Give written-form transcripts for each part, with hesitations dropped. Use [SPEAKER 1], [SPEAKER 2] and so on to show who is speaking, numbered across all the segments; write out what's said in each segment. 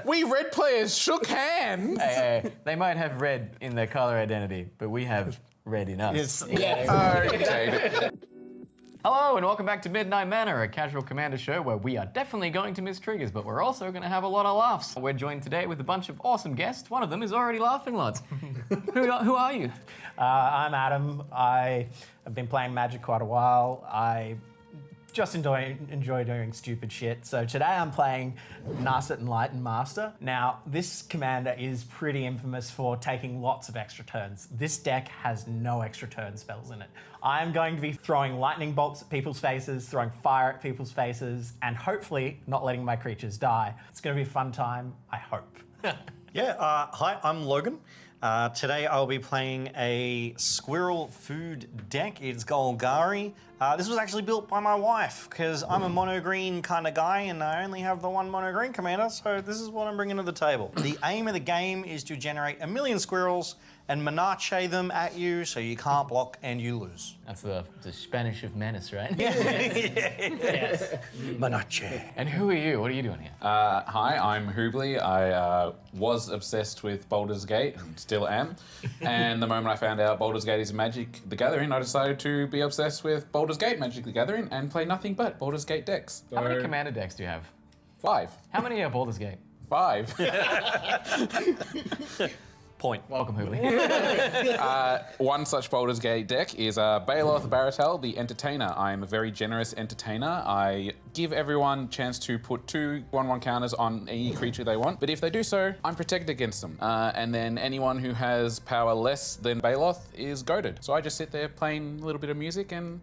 [SPEAKER 1] we red players shook hands.
[SPEAKER 2] Hey, they might have red in their color identity, but we have red in us.
[SPEAKER 1] Okay.
[SPEAKER 2] Hello and welcome back to Midnight Manor, a casual commander show where we are definitely going to miss triggers, but we're also going to have a lot of laughs. We're joined today with a bunch of awesome guests. One of them is already laughing lots. Who are you?
[SPEAKER 3] I'm Adam. I have been playing Magic quite a while. I just enjoy doing stupid shit. So today I'm playing Narset Enlightened Master. Now, this commander is pretty infamous for taking lots of extra turns. This deck has no extra turn spells in it. I'm going to be throwing lightning bolts at people's faces, throwing fire at people's faces, and hopefully not letting my creatures die. It's going to be a fun time, I hope.
[SPEAKER 4] Hi, I'm Logan. Today I'll be playing a squirrel food deck. It's Golgari. This was actually built by my wife because I'm a mono green kind of guy and I only have the one mono green commander, so this is what I'm bringing to the table. The aim of the game is to generate 1 million squirrels and menace them at you so you can't block and you lose.
[SPEAKER 2] That's the Spanish of menace, right?
[SPEAKER 4] Yes. Menace.
[SPEAKER 2] And who are you? What are you doing here?
[SPEAKER 1] Hi, I'm Hooblie. I was obsessed with Baldur's Gate, and still am. And the moment I found out Baldur's Gate is Magic the Gathering, I decided to be obsessed with Baldur's Gate Magic the Gathering and play nothing but Baldur's Gate decks.
[SPEAKER 2] How many commander decks do you have?
[SPEAKER 1] 5.
[SPEAKER 2] How many are Baldur's Gate?
[SPEAKER 1] 5.
[SPEAKER 4] Point.
[SPEAKER 2] Welcome, Hooblie.
[SPEAKER 1] One such Baldur's Gate deck is Baeloth Baratel, the Entertainer. I'm a very generous entertainer. I give everyone a chance to put 2 1/1 counters on any creature they want, but if they do so, I'm protected against them. And then anyone who has power less than Baeloth is goaded. So I just sit there playing a little bit of music and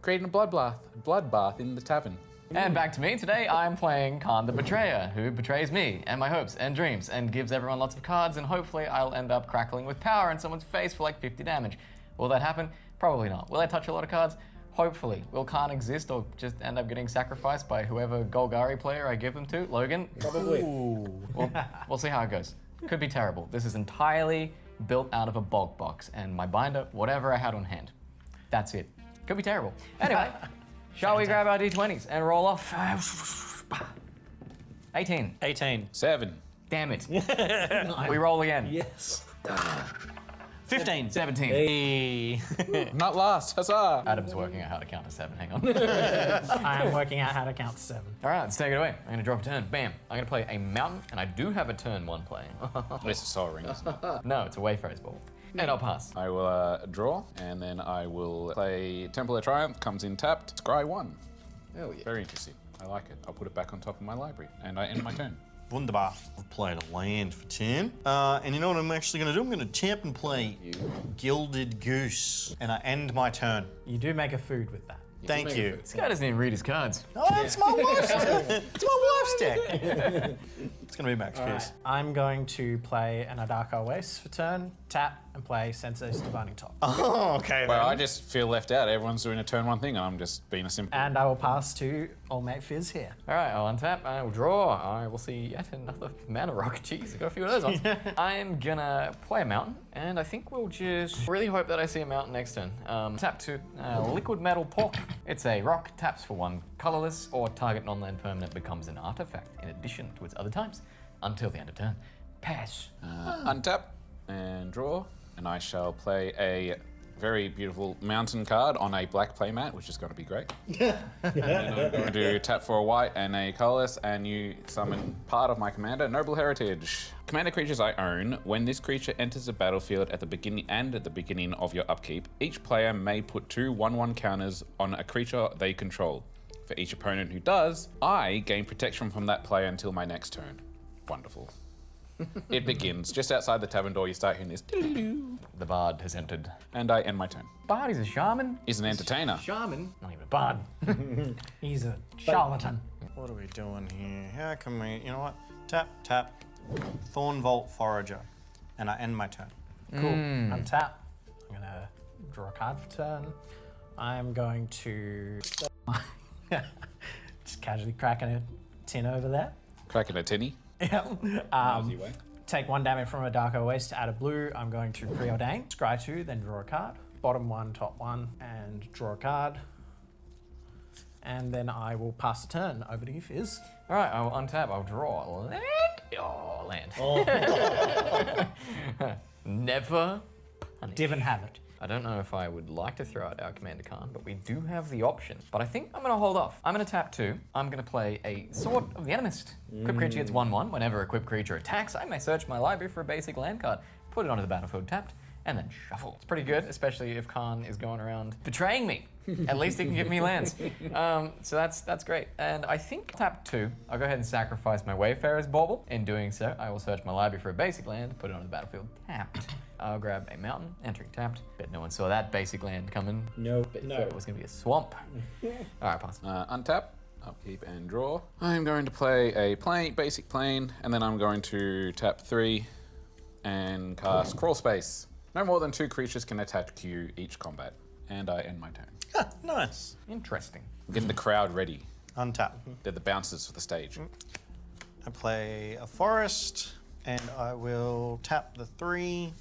[SPEAKER 1] creating a bloodbath in the tavern.
[SPEAKER 2] And back to me. Today I'm playing Kharn the Betrayer, who betrays me and my hopes and dreams and gives everyone lots of cards, and hopefully I'll end up crackling with power in someone's face for like 50 damage. Will that happen? Probably not. Will I touch a lot of cards? Hopefully. Will Kharn exist or just end up getting sacrificed by whoever Golgari player I give them to? Logan?
[SPEAKER 5] Probably.
[SPEAKER 2] We'll see how it goes. Could be terrible. This is entirely built out of a bulk box and my binder, whatever I had on hand. That's it. Could be terrible. Anyway. Shall we grab our d20s and roll off? 18.
[SPEAKER 4] 18.
[SPEAKER 1] 7.
[SPEAKER 2] Damn it. We roll again.
[SPEAKER 5] Yes.
[SPEAKER 4] 15.
[SPEAKER 2] 17.
[SPEAKER 4] Hey.
[SPEAKER 1] Not last, huzzah!
[SPEAKER 2] Adam's working out how to count to 7. Hang on.
[SPEAKER 3] I am working out how to count to 7.
[SPEAKER 2] All right, let's take it away. I'm going to draw a turn. Bam. I'm going to play a mountain, and I do have a turn 1 playing.
[SPEAKER 1] This is Sol Ring, isn't it?
[SPEAKER 2] No, it's a Wayfarer's Ball. And I'll pass.
[SPEAKER 1] I will draw, and then I will play Temple of Triumph, comes in tapped, scry 1.
[SPEAKER 5] Oh yeah.
[SPEAKER 1] Very interesting. I like it. I'll put it back on top of my library, and I end my turn.
[SPEAKER 4] Wunderbar. I've played a land for 10. And you know what I'm actually going to do? I'm going to tap and play Gilded Goose. And I end my turn.
[SPEAKER 3] You do make a food with that.
[SPEAKER 4] Thank you.
[SPEAKER 2] This guy doesn't even read his cards.
[SPEAKER 4] Oh, that's my wife's deck. It's my wife's deck. It's going to be Max Pierce.
[SPEAKER 3] I'm going to play an Adaka Waste for turn, tap, and play Sensei's Divining Top.
[SPEAKER 4] Oh, okay.
[SPEAKER 1] Well, I
[SPEAKER 4] then.
[SPEAKER 1] just feel left out. Everyone's doing a turn 1 thing, and I'm just being a simple.
[SPEAKER 3] And I will pass to Old Mate Fizz here.
[SPEAKER 2] All right, I'll untap, I will draw. I will see yet another mana rock. Jeez, I got a few of those ones. I'm gonna play a mountain, and I think we'll just really hope that I see a mountain next turn. Tap to Liquid Metal Pork. It's a rock, taps for 1 colorless, or target non-land permanent becomes an artifact in addition to its other types until the end of turn. Pass.
[SPEAKER 1] Untap and draw, and I shall play a very beautiful mountain card on a black playmat, which is going to be great. And then I'm going to tap for a white and a colorless, and you summon part of my commander, Noble Heritage. Commander creatures I own. When this creature enters the battlefield at the beginning of your upkeep, each player may put 2 1/1 counters on a creature they control. For each opponent who does, I gain protection from that player until my next turn. Wonderful. It begins. Just outside the tavern door, you start hearing this.
[SPEAKER 2] The bard has entered.
[SPEAKER 1] And I end my turn.
[SPEAKER 2] Bard is a shaman?
[SPEAKER 1] Is an entertainer.
[SPEAKER 2] Shaman? Not even a bard.
[SPEAKER 3] He's a charlatan.
[SPEAKER 4] What are we doing here? How can we, you know what? Tap, tap, Thornvault Forager. And I end my turn.
[SPEAKER 3] Cool. Untap. I'm gonna draw a card for turn. I'm going to just casually cracking a tin over there.
[SPEAKER 1] Cracking a tinny.
[SPEAKER 3] Yep.
[SPEAKER 1] Easy way.
[SPEAKER 3] Take 1 damage from a Dark Waste to add a blue. I'm going to preordain. Scry 2, then draw a card. Bottom 1, top 1, and draw a card. And then I will pass the turn. Over to you, Fizz.
[SPEAKER 2] All right, I'll untap, I'll draw. Never punish.
[SPEAKER 3] Divin have it.
[SPEAKER 2] I don't know if I would like to throw out our Commander Kharn, but we do have the option. But I think I'm going to hold off. I'm going to tap 2. I'm going to play a Sword of the Animist. Equipped creature gets 1/1. Whenever a equipped creature attacks, I may search my library for a basic land card, put it onto the battlefield tapped, and then shuffle. It's pretty good, especially if Kharn is going around betraying me. At least he can give me lands. So that's great. And I think tap 2, I'll go ahead and sacrifice my Wayfarer's Bauble. In doing so, I will search my library for a basic land, put it onto the battlefield tapped. I'll grab a mountain, entering tapped. Bet no one saw that basic land coming.
[SPEAKER 5] No.
[SPEAKER 2] It was gonna be a swamp. All right, pass.
[SPEAKER 1] Untap, upkeep, and draw. I'm going to play a basic plane, and then I'm going to tap 3 and cast Crawl Space. No more than 2 creatures can attack you each combat, and I end my turn.
[SPEAKER 4] Nice.
[SPEAKER 2] Interesting.
[SPEAKER 1] I'm getting the crowd ready.
[SPEAKER 4] Untap.
[SPEAKER 1] They're the bouncers for the stage.
[SPEAKER 4] I play a forest, and I will tap the 3,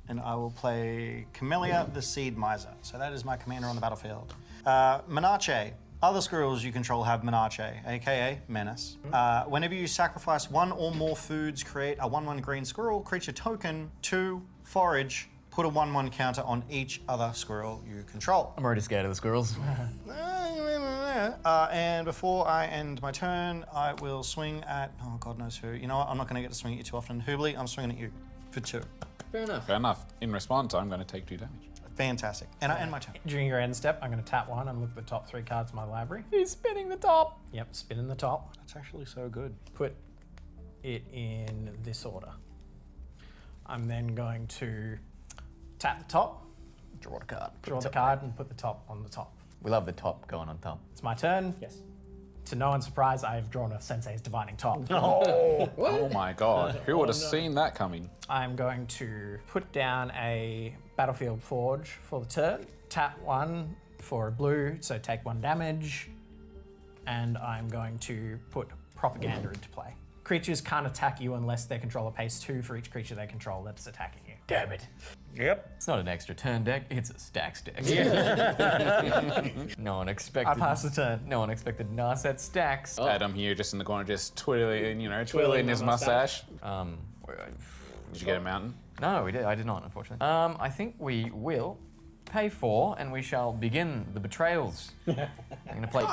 [SPEAKER 4] and I will play Camellia the Seed Miser. So that is my commander on the battlefield. Menace. Other squirrels you control have Menace, aka Menace. Whenever you sacrifice 1 or more foods, create a 1/1 green squirrel creature token to forage. Put a 1/1 counter on each other squirrel you control.
[SPEAKER 2] I'm already scared of the squirrels.
[SPEAKER 4] And before I end my turn, I will swing at, oh God knows who. You know what, I'm not going to get to swing at you too often. Hooblie, I'm swinging at you for 2.
[SPEAKER 1] Fair enough. In response, I'm going to take 2 damage.
[SPEAKER 4] Fantastic. And I end my turn.
[SPEAKER 3] During your end step, I'm going to tap 1 and look at the top 3 cards in my library.
[SPEAKER 2] He's spinning the top.
[SPEAKER 3] Yep, spinning the top.
[SPEAKER 4] That's actually so good.
[SPEAKER 3] Put it in this order. I'm then going to tap the top,
[SPEAKER 2] Draw the card.
[SPEAKER 3] draw the card, and put the top on the top.
[SPEAKER 2] We love the top going on top.
[SPEAKER 3] It's my turn.
[SPEAKER 5] Yes.
[SPEAKER 3] To no one's surprise, I've drawn a Sensei's Divining Top.
[SPEAKER 1] Oh my god, who would have seen that coming?
[SPEAKER 3] I'm going to put down a Battlefield Forge for the turn. Tap 1 for a blue, so take 1 damage. And I'm going to put Propaganda into play. Creatures can't attack you unless their controller pays 2 for each creature they control that's attacking you.
[SPEAKER 2] Damn it.
[SPEAKER 4] Yep.
[SPEAKER 2] It's not an extra turn deck, it's a stacks deck. No one expected.
[SPEAKER 3] I pass the turn.
[SPEAKER 2] No one expected Narset stacks.
[SPEAKER 1] Adam here, just in the corner, just twiddling
[SPEAKER 5] Twirling
[SPEAKER 1] his
[SPEAKER 5] my
[SPEAKER 1] mustache.
[SPEAKER 2] Did
[SPEAKER 1] Did you get a mountain?
[SPEAKER 2] No, I did not, unfortunately. I think we will pay 4, and we shall begin the betrayals. I'm gonna play.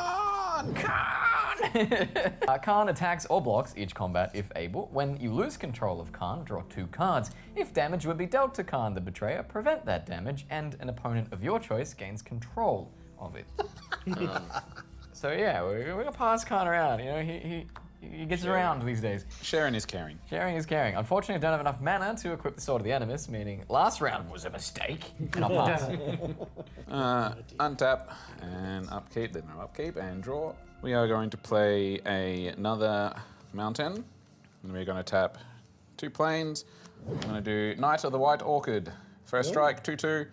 [SPEAKER 2] Kharn attacks or blocks each combat if able. When you lose control of Kharn, draw 2 cards. If damage would be dealt to Kharn the Betrayer, prevent that damage, and an opponent of your choice gains control of it. So yeah, we're gonna pass Kharn around. You know, he gets around these days.
[SPEAKER 1] Sharing is caring.
[SPEAKER 2] Sharing is caring. Unfortunately, I don't have enough mana to equip the Sword of the Animus, meaning last round was a mistake, and I'll pass.
[SPEAKER 1] Untap and upkeep, then no upkeep, and draw. We are going to play another mountain, and we're going to tap 2 planes. I'm going to do Knight of the White Orchid. First strike, 2/2.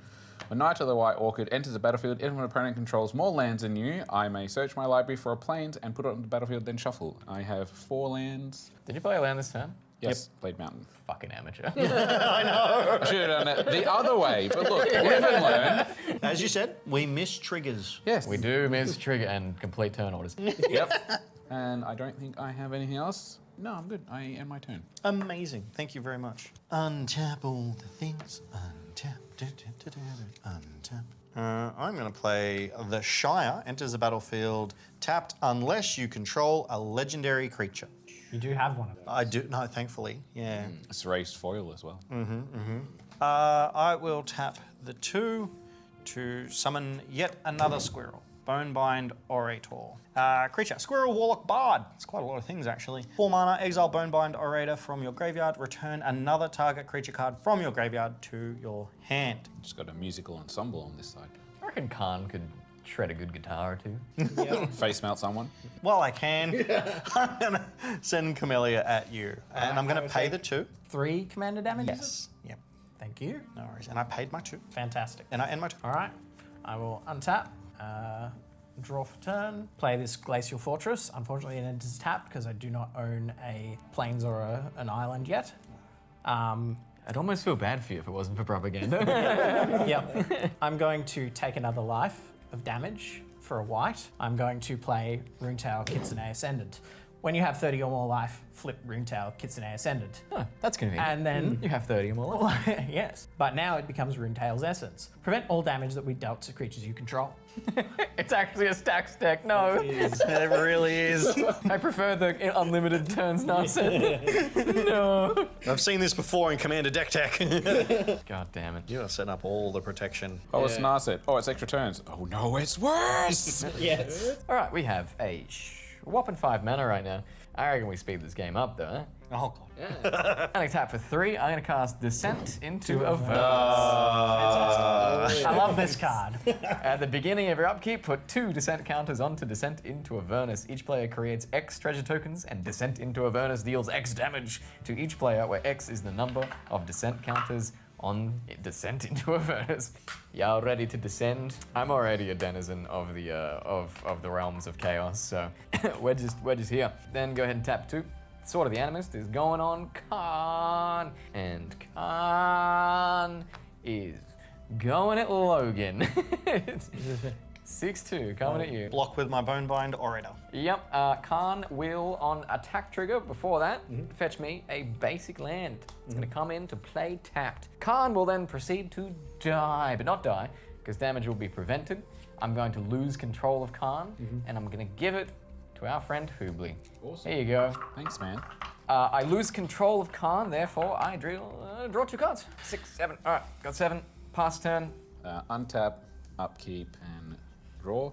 [SPEAKER 1] When Knight of the White Orchid enters the battlefield, if an opponent controls more lands than you, I may search my library for a planes and put it on the battlefield, then shuffle. I have 4 lands.
[SPEAKER 2] Did you play a land this turn?
[SPEAKER 1] Yes, played mountain.
[SPEAKER 2] Fucking amateur.
[SPEAKER 1] I should have done it the other way, but look, live and learn.
[SPEAKER 4] As you said, we miss triggers.
[SPEAKER 1] Yes.
[SPEAKER 2] We do miss trigger and complete turn orders.
[SPEAKER 1] Yep. And I don't think I have anything else. No, I'm good. I end my turn.
[SPEAKER 4] Amazing. Thank you very much. Untap all the things. Untap. Untap. I'm going to play the Shire. Enters the battlefield tapped unless you control a legendary creature.
[SPEAKER 3] You do have one of those.
[SPEAKER 4] I do. No, thankfully. Yeah.
[SPEAKER 1] It's raised foil as well.
[SPEAKER 4] I will tap the 2 to summon yet another squirrel. Bonebind Orator. Creature, Squirrel, Warlock, Bard. It's quite a lot of things, actually. 4 mana, exile Bonebind Orator from your graveyard. Return another target creature card from your graveyard to your hand.
[SPEAKER 1] Just got a musical ensemble on this side.
[SPEAKER 2] I reckon Kharn could shred a good guitar or 2.
[SPEAKER 1] Face melt someone.
[SPEAKER 4] Well, I can. I'm going to send Camellia at you. And I'm going to pay the 2.
[SPEAKER 3] 3 commander damage?
[SPEAKER 4] Yes. Yep.
[SPEAKER 3] Thank you.
[SPEAKER 4] No worries. And I paid my 2.
[SPEAKER 3] Fantastic.
[SPEAKER 4] And I end my turn.
[SPEAKER 3] All right. I will untap, draw for turn, play this Glacial Fortress. Unfortunately, it is tapped because I do not own a plains or an island yet.
[SPEAKER 2] I'd almost feel bad for you if it wasn't for propaganda.
[SPEAKER 3] Yep. I'm going to take another life of damage for a white. I'm going to play Runetail Kitsune Ascendant. When you have 30 or more life, flip Runetail, Kitsune Ascendant.
[SPEAKER 2] Oh, that's convenient.
[SPEAKER 3] And then
[SPEAKER 2] You have 30 or more life.
[SPEAKER 3] yes. But now it becomes Runetail's Essence. Prevent all damage that we dealt to creatures you control.
[SPEAKER 2] It's actually a stack deck. No.
[SPEAKER 4] It really is.
[SPEAKER 2] I prefer the unlimited turns Narset. No.
[SPEAKER 4] I've seen this before in Commander Deck Tech.
[SPEAKER 2] God damn it.
[SPEAKER 4] You are setting up all the protection.
[SPEAKER 1] Oh, it's Narset. Oh, it's extra turns. Oh no, it's worse.
[SPEAKER 5] Yes.
[SPEAKER 2] All right, we have a whopping 5 mana right now. I reckon we speed this game up, though.
[SPEAKER 4] Oh, God.
[SPEAKER 2] I'm gonna tap for 3. I'm gonna cast Descent into Avernus.
[SPEAKER 3] I love this card.
[SPEAKER 2] At the beginning of your upkeep, put 2 Descent counters onto Descent into Avernus. Each player creates X treasure tokens, and Descent into Avernus deals X damage to each player, where X is the number of Descent counters on Descent into Avernus. Y'all ready to descend? I'm already a denizen of the realms of chaos, so we're just here. Then go ahead and tap 2. Sword of the Animist is going on Kharn, and Kharn is going at Logan. 6-2, coming at you.
[SPEAKER 4] Block with my Bonebind Orator.
[SPEAKER 2] Yep, Kharn will, on attack trigger, before that, fetch me a basic land. It's going to come in to play tapped. Kharn will then proceed to die, but not die, because damage will be prevented. I'm going to lose control of Kharn, and I'm going to give it to our friend Hooblie.
[SPEAKER 1] Awesome.
[SPEAKER 2] Here you go.
[SPEAKER 1] Thanks, man.
[SPEAKER 2] I lose control of Kharn, therefore I draw 2 cards. 6, 7. All right, got 7. Pass turn.
[SPEAKER 1] Untap, upkeep, and draw.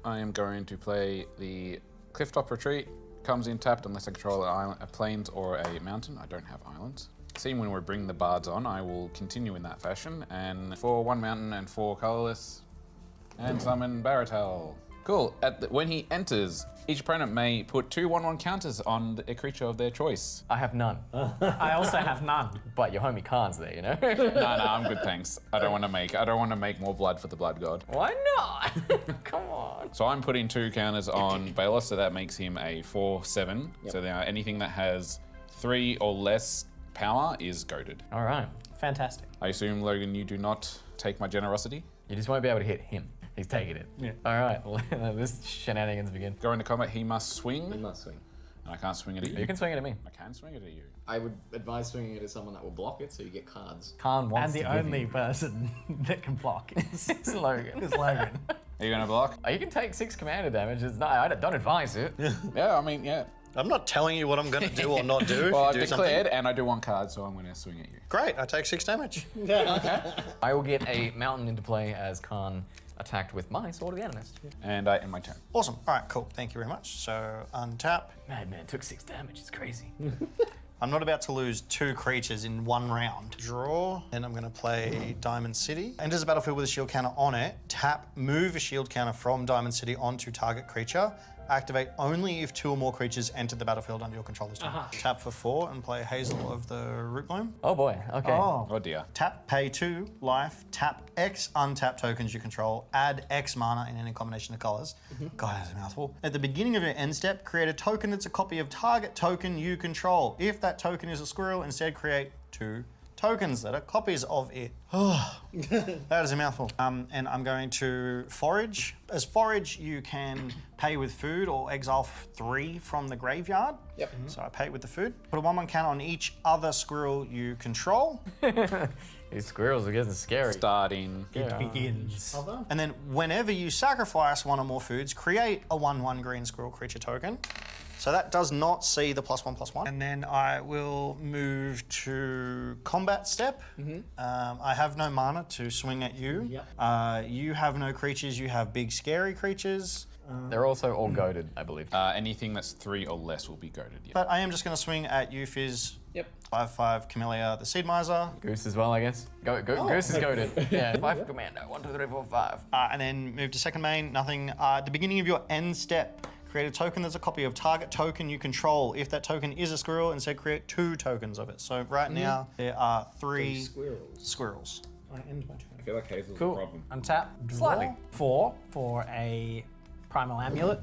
[SPEAKER 1] I am going to play the Clifftop Retreat. Comes in tapped unless I control an island, a plains or a mountain. I don't have islands. Seeing when we bring the bards on, I will continue in that fashion. And for 1 mountain and 4 colorless, and summon Betrayal. Cool. When he enters, each opponent may put 2 1/1 counters on a creature of their choice.
[SPEAKER 2] I have none.
[SPEAKER 3] I also have none.
[SPEAKER 2] But your homie Kharn's there, you know?
[SPEAKER 1] No, I'm good, thanks. I don't want to make more blood for the blood god.
[SPEAKER 2] Why not? Come on.
[SPEAKER 1] So I'm putting 2 counters on Baylor, so that makes him a 4/7. So now anything that has 3 or less power is goaded.
[SPEAKER 2] All right.
[SPEAKER 3] Fantastic.
[SPEAKER 1] I assume, Logan, you do not take my generosity.
[SPEAKER 2] You just won't be able to hit him. He's taking it.
[SPEAKER 3] Yeah.
[SPEAKER 2] All right. This shenanigans begin.
[SPEAKER 1] Go into combat, he must swing.
[SPEAKER 5] You must swing.
[SPEAKER 1] And I can't swing it at you.
[SPEAKER 2] You can swing it at me.
[SPEAKER 1] I can swing it at you.
[SPEAKER 5] I would advise swinging it at someone that will block it, so you get cards.
[SPEAKER 2] Kharn wants
[SPEAKER 3] And the
[SPEAKER 2] to give
[SPEAKER 3] only
[SPEAKER 2] you.
[SPEAKER 3] person that can block is
[SPEAKER 2] Logan.
[SPEAKER 3] Logan.
[SPEAKER 1] Are you going to block?
[SPEAKER 2] You can take 6 commander damage. I don't advise it.
[SPEAKER 1] Yeah, I mean, yeah.
[SPEAKER 4] I'm not telling you what I'm going to do or not do.
[SPEAKER 1] Well, I've
[SPEAKER 4] Do
[SPEAKER 1] declared,
[SPEAKER 4] something.
[SPEAKER 1] and I do 1 card, so I'm going to swing at you.
[SPEAKER 4] Great, I take 6 damage.
[SPEAKER 2] I will get a mountain into play as Kharn attacked with my Sword of the Animist.
[SPEAKER 1] And I end my turn.
[SPEAKER 4] Awesome. All right, cool. Thank you very much. So untap.
[SPEAKER 2] Man, took 6 damage. It's crazy.
[SPEAKER 4] I'm not about to lose 2 creatures in 1 round. Draw, and I'm going to play Diamond City. Enters the battlefield with a shield counter on it. Tap, move a shield counter from Diamond City onto target creature. Activate only if 2 or more creatures enter the battlefield under your control this turn. Tap for 4 and play Hazel of the Root Bloom.
[SPEAKER 2] Oh boy. Okay.
[SPEAKER 1] Oh dear.
[SPEAKER 4] Tap, pay 2 life, tap X untap tokens you control, add X mana in any combination of colors. God, that's a mouthful. At the beginning of your end step, create a token that's a copy of target token you control. If that token is a squirrel, instead create 2 tokens that are copies of it. That is a mouthful. And I'm going to forage. As forage, you can pay with food or exile 3 from the graveyard.
[SPEAKER 5] Yep.
[SPEAKER 4] So I pay with the food. Put a 1/1 counter on each other squirrel you control.
[SPEAKER 2] These squirrels are getting scary.
[SPEAKER 1] Starting.
[SPEAKER 2] Yeah.
[SPEAKER 3] Begins.
[SPEAKER 4] And then whenever you sacrifice 1 or more foods, create a 1/1 green squirrel creature token. So that does not see the +1/+1. And then I will move to combat step. I have no mana to swing at you.
[SPEAKER 5] Yep.
[SPEAKER 4] You have no creatures, you have big scary creatures.
[SPEAKER 2] They're also all goaded, I believe.
[SPEAKER 1] Anything that's 3 or less will be goaded. Yeah.
[SPEAKER 4] But I am just going to swing at you, Fizz.
[SPEAKER 5] Yep.
[SPEAKER 4] 5/5 Camellia, the Seed Miser.
[SPEAKER 2] Goose as well, I guess. Goose is goaded. Yeah. 5 commando. 1, 2, 3, 4, 5.
[SPEAKER 4] And then move to second main, nothing. At the beginning of your end step, create a token that's a copy of target token you control. If that token is a squirrel, instead create 2 tokens of it. So right now, there are 3 squirrels.
[SPEAKER 5] I end my turn.
[SPEAKER 1] I feel like Hazel's
[SPEAKER 3] Cool. Untap. Draw
[SPEAKER 2] Slightly.
[SPEAKER 3] 4 for a Primal Amulet,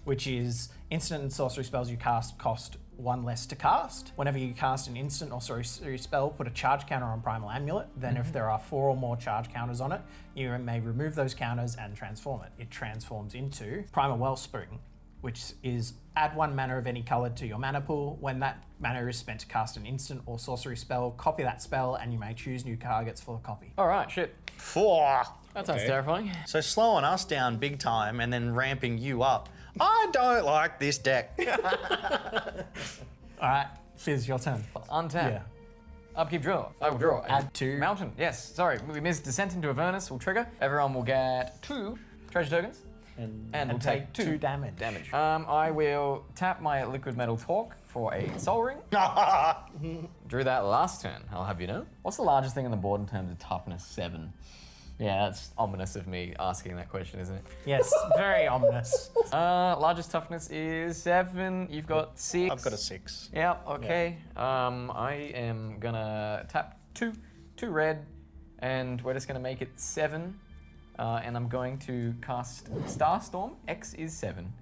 [SPEAKER 3] which is instant and sorcery spells you cast cost 1 less to cast. Whenever you cast an instant or sorcery spell, put a charge counter on Primal Amulet. Then if there are 4 or more charge counters on it, you may remove those counters and transform it. It transforms into Primal Wellspring. which is add 1 mana of any color to your mana pool. When that mana is spent to cast an instant or sorcery spell, copy that spell, and you may choose new targets for the copy.
[SPEAKER 2] All right, shit.
[SPEAKER 4] 4.
[SPEAKER 2] That sounds terrifying.
[SPEAKER 4] So slowing us down big time and then ramping you up. I don't like this deck.
[SPEAKER 3] All right, Fizz, your turn.
[SPEAKER 2] Untap.
[SPEAKER 3] Yeah.
[SPEAKER 2] Upkeep, draw. I will draw.
[SPEAKER 3] Add 2.
[SPEAKER 2] Mountain. Yes, sorry. We missed Descent into Avernus will trigger. Everyone will get 2 treasure tokens. And we'll take 2
[SPEAKER 3] damage.
[SPEAKER 2] I will tap my Liquid Metal Torque for a Soul Ring. Drew that last turn, I'll have you know. What's the largest thing on the board in terms of toughness? 7. Yeah, that's ominous of me asking that question, isn't it?
[SPEAKER 3] Yes, very ominous.
[SPEAKER 2] Largest toughness is 7. You've got 6.
[SPEAKER 4] I've got a 6.
[SPEAKER 2] Yep, okay. I am gonna tap 2 red, and we're just gonna make it 7. And I'm going to cast Starstorm. X is 7.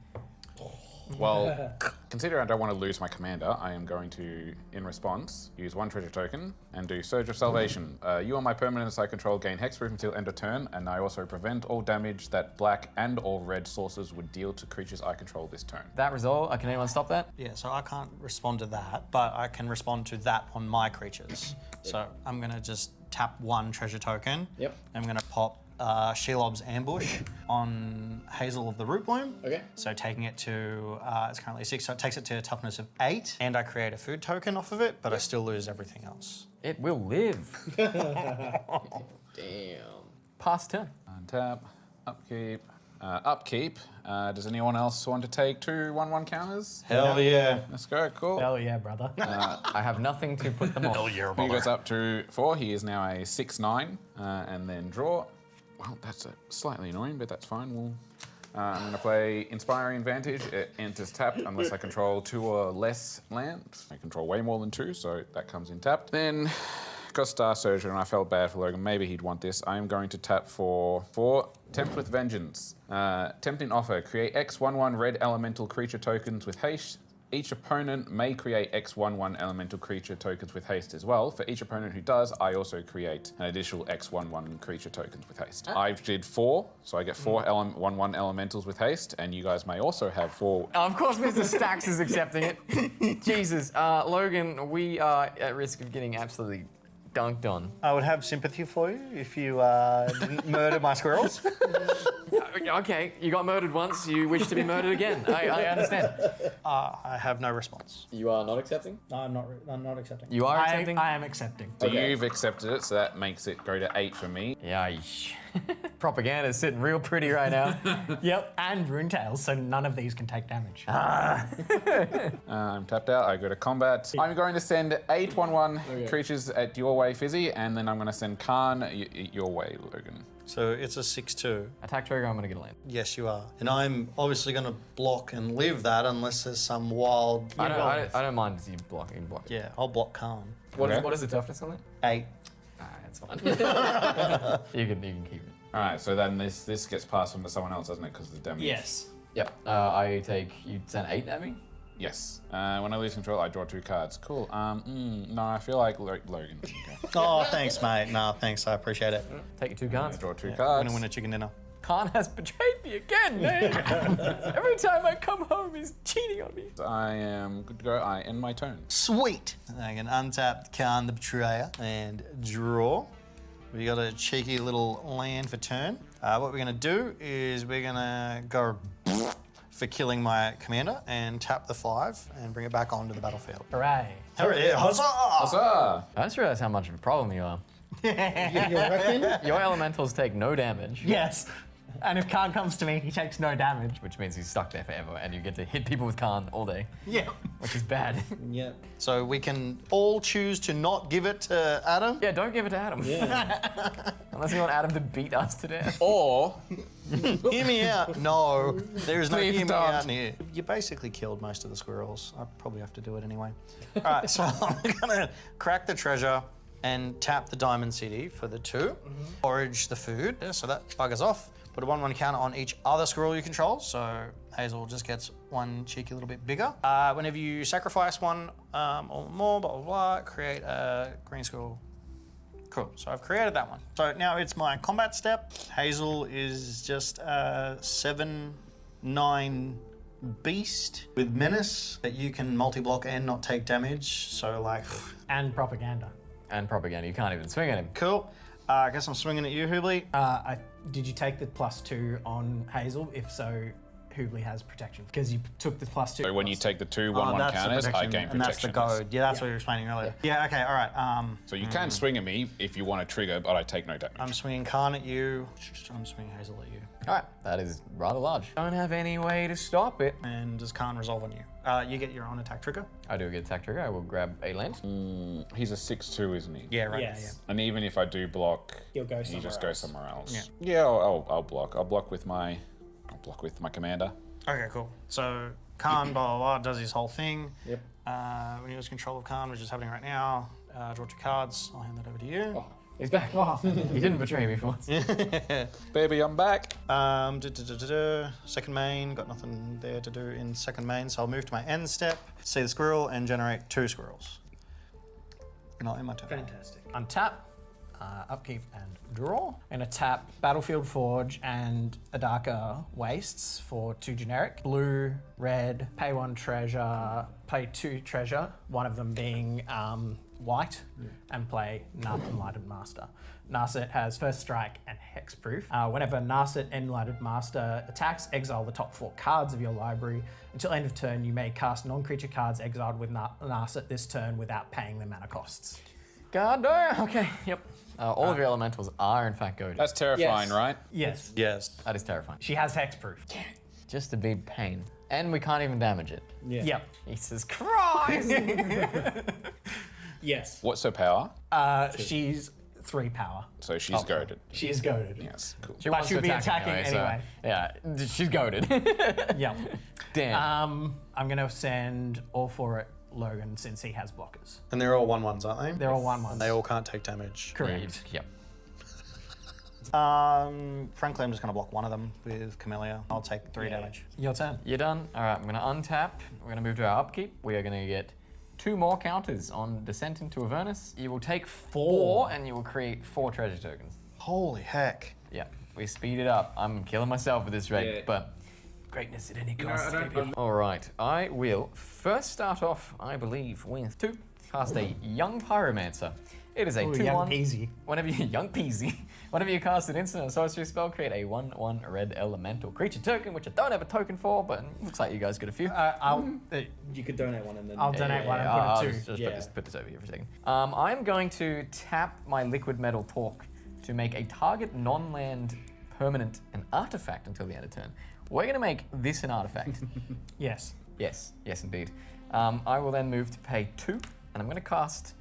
[SPEAKER 1] Well, considering I don't want to lose my commander, I am going to, in response, use 1 treasure token and do Surge of Salvation. You and my permanents I control gain hexproof until end of turn, and I also prevent all damage that black and or red sources would deal to creatures I control this turn.
[SPEAKER 2] That result, can anyone stop that?
[SPEAKER 4] Yeah, so I can't respond to that, but I can respond to that on my creatures. So I'm gonna just tap 1 treasure token.
[SPEAKER 5] Yep.
[SPEAKER 4] I'm gonna pop Shelob's Ambush on Hazel of the Root Bloom.
[SPEAKER 5] Okay.
[SPEAKER 4] So taking it to, it's currently 6, so it takes it to a toughness of 8, and I create a food token off of it, but I still lose everything else.
[SPEAKER 2] It will live.
[SPEAKER 5] Damn.
[SPEAKER 2] Pass turn.
[SPEAKER 1] Untap, upkeep, upkeep. Does anyone else want to take 2 1/1 counters?
[SPEAKER 4] Hell yeah.
[SPEAKER 1] Let's go, cool.
[SPEAKER 3] Hell yeah, brother.
[SPEAKER 2] I have nothing to put them on.
[SPEAKER 4] Hell yeah,
[SPEAKER 1] He goes up to 4. He is now a 6/9, and then draw. Well, that's slightly annoying, but that's fine. I'm going to play Inspiring Advantage. It enters tapped unless I control 2 or less lands. I control way more than 2, so that comes in tapped. Then got Star Surgeon, and I felt bad for Logan. Maybe he'd want this. I am going to tap for 4 Tempt with Vengeance. Tempting offer: create X 1/1 red elemental creature tokens with haste. Each opponent may create X 1/1 elemental creature tokens with haste as well. For each opponent who does, I also create an additional X 1/1 creature tokens with haste. I did 4, so I get 4 1/1 elementals with haste, and you guys may also have 4.
[SPEAKER 2] Of course, Mr. Stacks is accepting it. Jesus. Logan, we are at risk of getting absolutely dunked on.
[SPEAKER 4] I would have sympathy for you if you didn't murder my squirrels.
[SPEAKER 2] Okay, you got murdered once, you wish to be murdered again. I understand.
[SPEAKER 4] I have no response.
[SPEAKER 5] You are not accepting?
[SPEAKER 6] No, I'm not accepting.
[SPEAKER 2] You are accepting?
[SPEAKER 3] I am accepting.
[SPEAKER 1] So
[SPEAKER 5] Okay.
[SPEAKER 1] you've accepted it, so that makes it go to 8 for me.
[SPEAKER 2] Yeesh. Propaganda's sitting real pretty right now.
[SPEAKER 3] Yep, and Runetails, so none of these can take damage.
[SPEAKER 1] I'm tapped out. I go to combat. I'm going to send 8 1/1
[SPEAKER 5] Okay.
[SPEAKER 1] creatures at your way, Phizzi, and then I'm going to send Kharn your way, Logan.
[SPEAKER 4] So it's a 6/2.
[SPEAKER 2] Attack trigger, I'm gonna get a land.
[SPEAKER 4] Yes, you are. And I'm obviously going to block and live that unless there's some wild...
[SPEAKER 2] I don't mind if you block it.
[SPEAKER 4] Yeah, I'll block Khan.
[SPEAKER 2] What
[SPEAKER 1] Okay.
[SPEAKER 2] is the toughness on it?
[SPEAKER 4] 8.
[SPEAKER 2] That's fine. you can keep it.
[SPEAKER 1] All right, so then this gets passed on to someone else, doesn't it? Because of the damage.
[SPEAKER 3] Yes.
[SPEAKER 2] Yep. You send 8 at me?
[SPEAKER 1] Yes. When I lose control, I draw 2 cards. Cool. No, I feel like Logan. Okay.
[SPEAKER 4] Oh, thanks, mate. No, thanks. I appreciate it.
[SPEAKER 2] Take your 2
[SPEAKER 1] I
[SPEAKER 2] cards.
[SPEAKER 1] draw 2
[SPEAKER 4] Winner,
[SPEAKER 1] cards.
[SPEAKER 4] winner, chicken dinner.
[SPEAKER 2] Khan has betrayed me again, man. Every time I come home, he's cheating on me.
[SPEAKER 1] I am good to go. I end my turn.
[SPEAKER 4] Sweet. I can untap Khan the Betrayer and draw. We got a cheeky little land for turn. What we're going to do is we're going to go for killing my commander and tap the 5 and bring it back onto the battlefield.
[SPEAKER 3] Hooray.
[SPEAKER 4] Hooray! Huzzah!
[SPEAKER 1] Huzzah!
[SPEAKER 2] I just realized how much of a problem you are.
[SPEAKER 6] You reckon?
[SPEAKER 2] Your elementals take no damage,
[SPEAKER 3] Yes. And if Khan comes to me, he takes no damage.
[SPEAKER 2] which means he's stuck there forever, and you get to hit people with Khan all day,
[SPEAKER 3] Yeah.
[SPEAKER 2] which is bad.
[SPEAKER 6] Yep.
[SPEAKER 4] So we can all choose to not give it to Adam.
[SPEAKER 2] Yeah, don't give it to Adam.
[SPEAKER 6] Yeah.
[SPEAKER 2] Unless you want Adam to beat us to death.
[SPEAKER 1] Or
[SPEAKER 4] Hear me out. No, there is no
[SPEAKER 1] Please
[SPEAKER 4] hear me
[SPEAKER 1] don't.
[SPEAKER 4] out in here. You basically killed most of the squirrels. I probably have to do it anyway. All right, so I'm gonna crack the treasure and tap the diamond city for the 2. Forage the food, yeah, so that buggers off. Put a 1/1 counter on each other squirrel you control, so Hazel just gets one cheeky little bit bigger. Whenever you sacrifice 1 or more, blah, blah, blah, create a green squirrel. Cool, so I've created that one. So now it's my combat step. Hazel is just 7/9 beast with menace that you can multi-block and not take damage. So like,
[SPEAKER 3] And propaganda.
[SPEAKER 2] And propaganda. You can't even swing at him.
[SPEAKER 4] cool. I guess I'm swinging at you, Hooblie.
[SPEAKER 3] Did you take the +2 on Hazel? If so, Hooblie has protection because you took the +2.
[SPEAKER 1] So when you take the 2/1/1
[SPEAKER 4] that's the
[SPEAKER 1] counters, I
[SPEAKER 4] protection,
[SPEAKER 1] gain
[SPEAKER 4] and that's
[SPEAKER 1] protection.
[SPEAKER 4] the goad. Yeah, that's what you were explaining earlier. Yeah, okay, all right.
[SPEAKER 1] So you can swing at me if you want to trigger, but I take no damage.
[SPEAKER 4] I'm swinging Kharn at you. I'm swinging Hazel at you.
[SPEAKER 2] All right, that is rather large. Don't have any way to stop it.
[SPEAKER 4] And does Kharn resolve on you? You get your own attack trigger.
[SPEAKER 2] I do get attack trigger. I will grab a lens.
[SPEAKER 1] He's a 6/2, isn't he?
[SPEAKER 4] Yeah, right.
[SPEAKER 6] Yes.
[SPEAKER 1] And even if I do block,
[SPEAKER 6] He'll go
[SPEAKER 1] he just
[SPEAKER 6] somewhere
[SPEAKER 1] goes
[SPEAKER 6] else.
[SPEAKER 1] somewhere else.
[SPEAKER 4] Yeah.
[SPEAKER 1] Yeah, I'll block. I'll block with my commander.
[SPEAKER 4] Okay, cool. So Kharn, blah, blah, blah, does his whole thing.
[SPEAKER 6] Yep.
[SPEAKER 4] When he was control of Kharn, which is happening right now, draw 2 cards. I'll hand that over to you.
[SPEAKER 2] He's back. He didn't betray me for once.
[SPEAKER 1] Baby, I'm back.
[SPEAKER 4] Second main, got nothing there to do in second main, so I'll move to my end step, see the squirrel, and generate 2 squirrels. And I'll end my turn.
[SPEAKER 6] Fantastic.
[SPEAKER 3] Untap, upkeep, and draw. And a tap Battlefield Forge and Adaka Wastes for 2 generic. Blue, red, pay 1 treasure, pay 2 treasure, one of them being white, and play Enlightened Master. Narset has first strike and hexproof. Whenever Narset Enlightened Master attacks, exile the top 4 cards of your library. Until end of turn, you may cast non-creature cards exiled with Narset this turn without paying the mana costs.
[SPEAKER 2] God damn. Okay. Yep. All of your elementals are in fact goaded.
[SPEAKER 1] That's terrifying,
[SPEAKER 6] Yes.
[SPEAKER 1] right?
[SPEAKER 3] Yes.
[SPEAKER 4] Yes.
[SPEAKER 2] That is terrifying.
[SPEAKER 3] She has hexproof.
[SPEAKER 2] Just a big pain. And we can't even damage it.
[SPEAKER 6] Yeah.
[SPEAKER 3] Yep.
[SPEAKER 2] Jesus Christ!
[SPEAKER 6] Yes.
[SPEAKER 1] What's her power?
[SPEAKER 3] She's 3 power.
[SPEAKER 1] So she's goaded.
[SPEAKER 3] She is goaded.
[SPEAKER 1] Yes, cool.
[SPEAKER 2] She
[SPEAKER 3] But
[SPEAKER 2] wants
[SPEAKER 3] she'll
[SPEAKER 2] to
[SPEAKER 3] be
[SPEAKER 2] attack
[SPEAKER 3] attacking
[SPEAKER 2] so-
[SPEAKER 3] anyway.
[SPEAKER 2] yeah, she's goaded.
[SPEAKER 3] Yep.
[SPEAKER 2] Damn.
[SPEAKER 3] I'm going to send all 4 at Logan since he has blockers.
[SPEAKER 4] And they're all 1/1s, aren't they?
[SPEAKER 3] They're all 1/1s.
[SPEAKER 4] And they all can't take damage.
[SPEAKER 3] Correct.
[SPEAKER 2] Yep.
[SPEAKER 4] Frankly, I'm just going to block one of them with Camellia. I'll take 3 damage.
[SPEAKER 3] Your turn.
[SPEAKER 2] You're done. All right, I'm going to untap. We're going to move to our upkeep. We are going to get 2 more counters on Descent into Avernus. You will take 4 and you will create 4 treasure tokens.
[SPEAKER 4] Holy heck.
[SPEAKER 2] Yeah, we speed it up. I'm killing myself with this rate,
[SPEAKER 5] Yeah.
[SPEAKER 2] but greatness at any cost.
[SPEAKER 5] I don't-
[SPEAKER 2] baby. All right, I will first start off, I believe, with 2. Cast a Young Pyromancer. It is a
[SPEAKER 3] Ooh,
[SPEAKER 2] 2/1.
[SPEAKER 3] young peasy.
[SPEAKER 2] Whenever you young peasy, whenever you cast an instant or sorcery spell, create a 1/1 red elemental creature token, which I don't have a token for, but it looks like you guys got a few.
[SPEAKER 6] You could donate one and then.
[SPEAKER 3] I'll donate one and
[SPEAKER 2] I'll
[SPEAKER 3] put it
[SPEAKER 2] just
[SPEAKER 3] 2.
[SPEAKER 6] Yeah.
[SPEAKER 2] put this over here for a second. I'm going to tap my liquid metal torque to make a target non-land permanent an artifact until the end of turn. We're going to make this an artifact.
[SPEAKER 3] Yes.
[SPEAKER 2] Yes, indeed. I will then move to pay 2, and I'm going to cast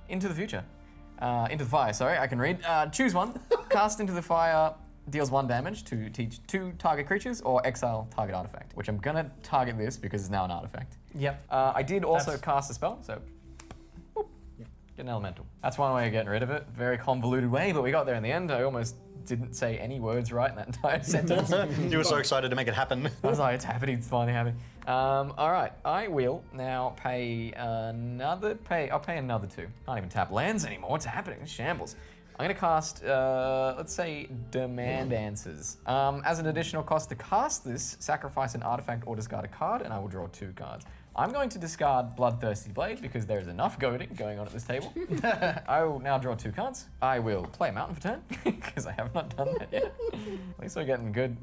[SPEAKER 2] Into the Future. Into the Fire, sorry, I can read. Choose one. Cast Into the Fire deals 1 damage to teach 2 target creatures or exile target artifact, which I'm going to target this because it's now an artifact.
[SPEAKER 3] Yep.
[SPEAKER 2] I did also
[SPEAKER 3] That's-
[SPEAKER 2] cast a spell, so boop, get an elemental. That's one way of getting rid of it. Very convoluted way, but we got there in the end. I almost didn't say any words right in that entire sentence.
[SPEAKER 4] You were so excited to make it happen.
[SPEAKER 2] I was like, it's happening, it's finally happening. All right, I will now pay another. I'll pay another 2. Can't even tap lands anymore. What's happening? It's shambles. I'm gonna cast, let's say, Demand Answers. As an additional cost to cast this, sacrifice an artifact or discard a card, and I will draw 2 cards. I'm going to discard Bloodthirsty Blade because there is enough goading going on at this table. I will now draw 2 cards. I will play a mountain for turn because I have not done that yet. At least we're getting good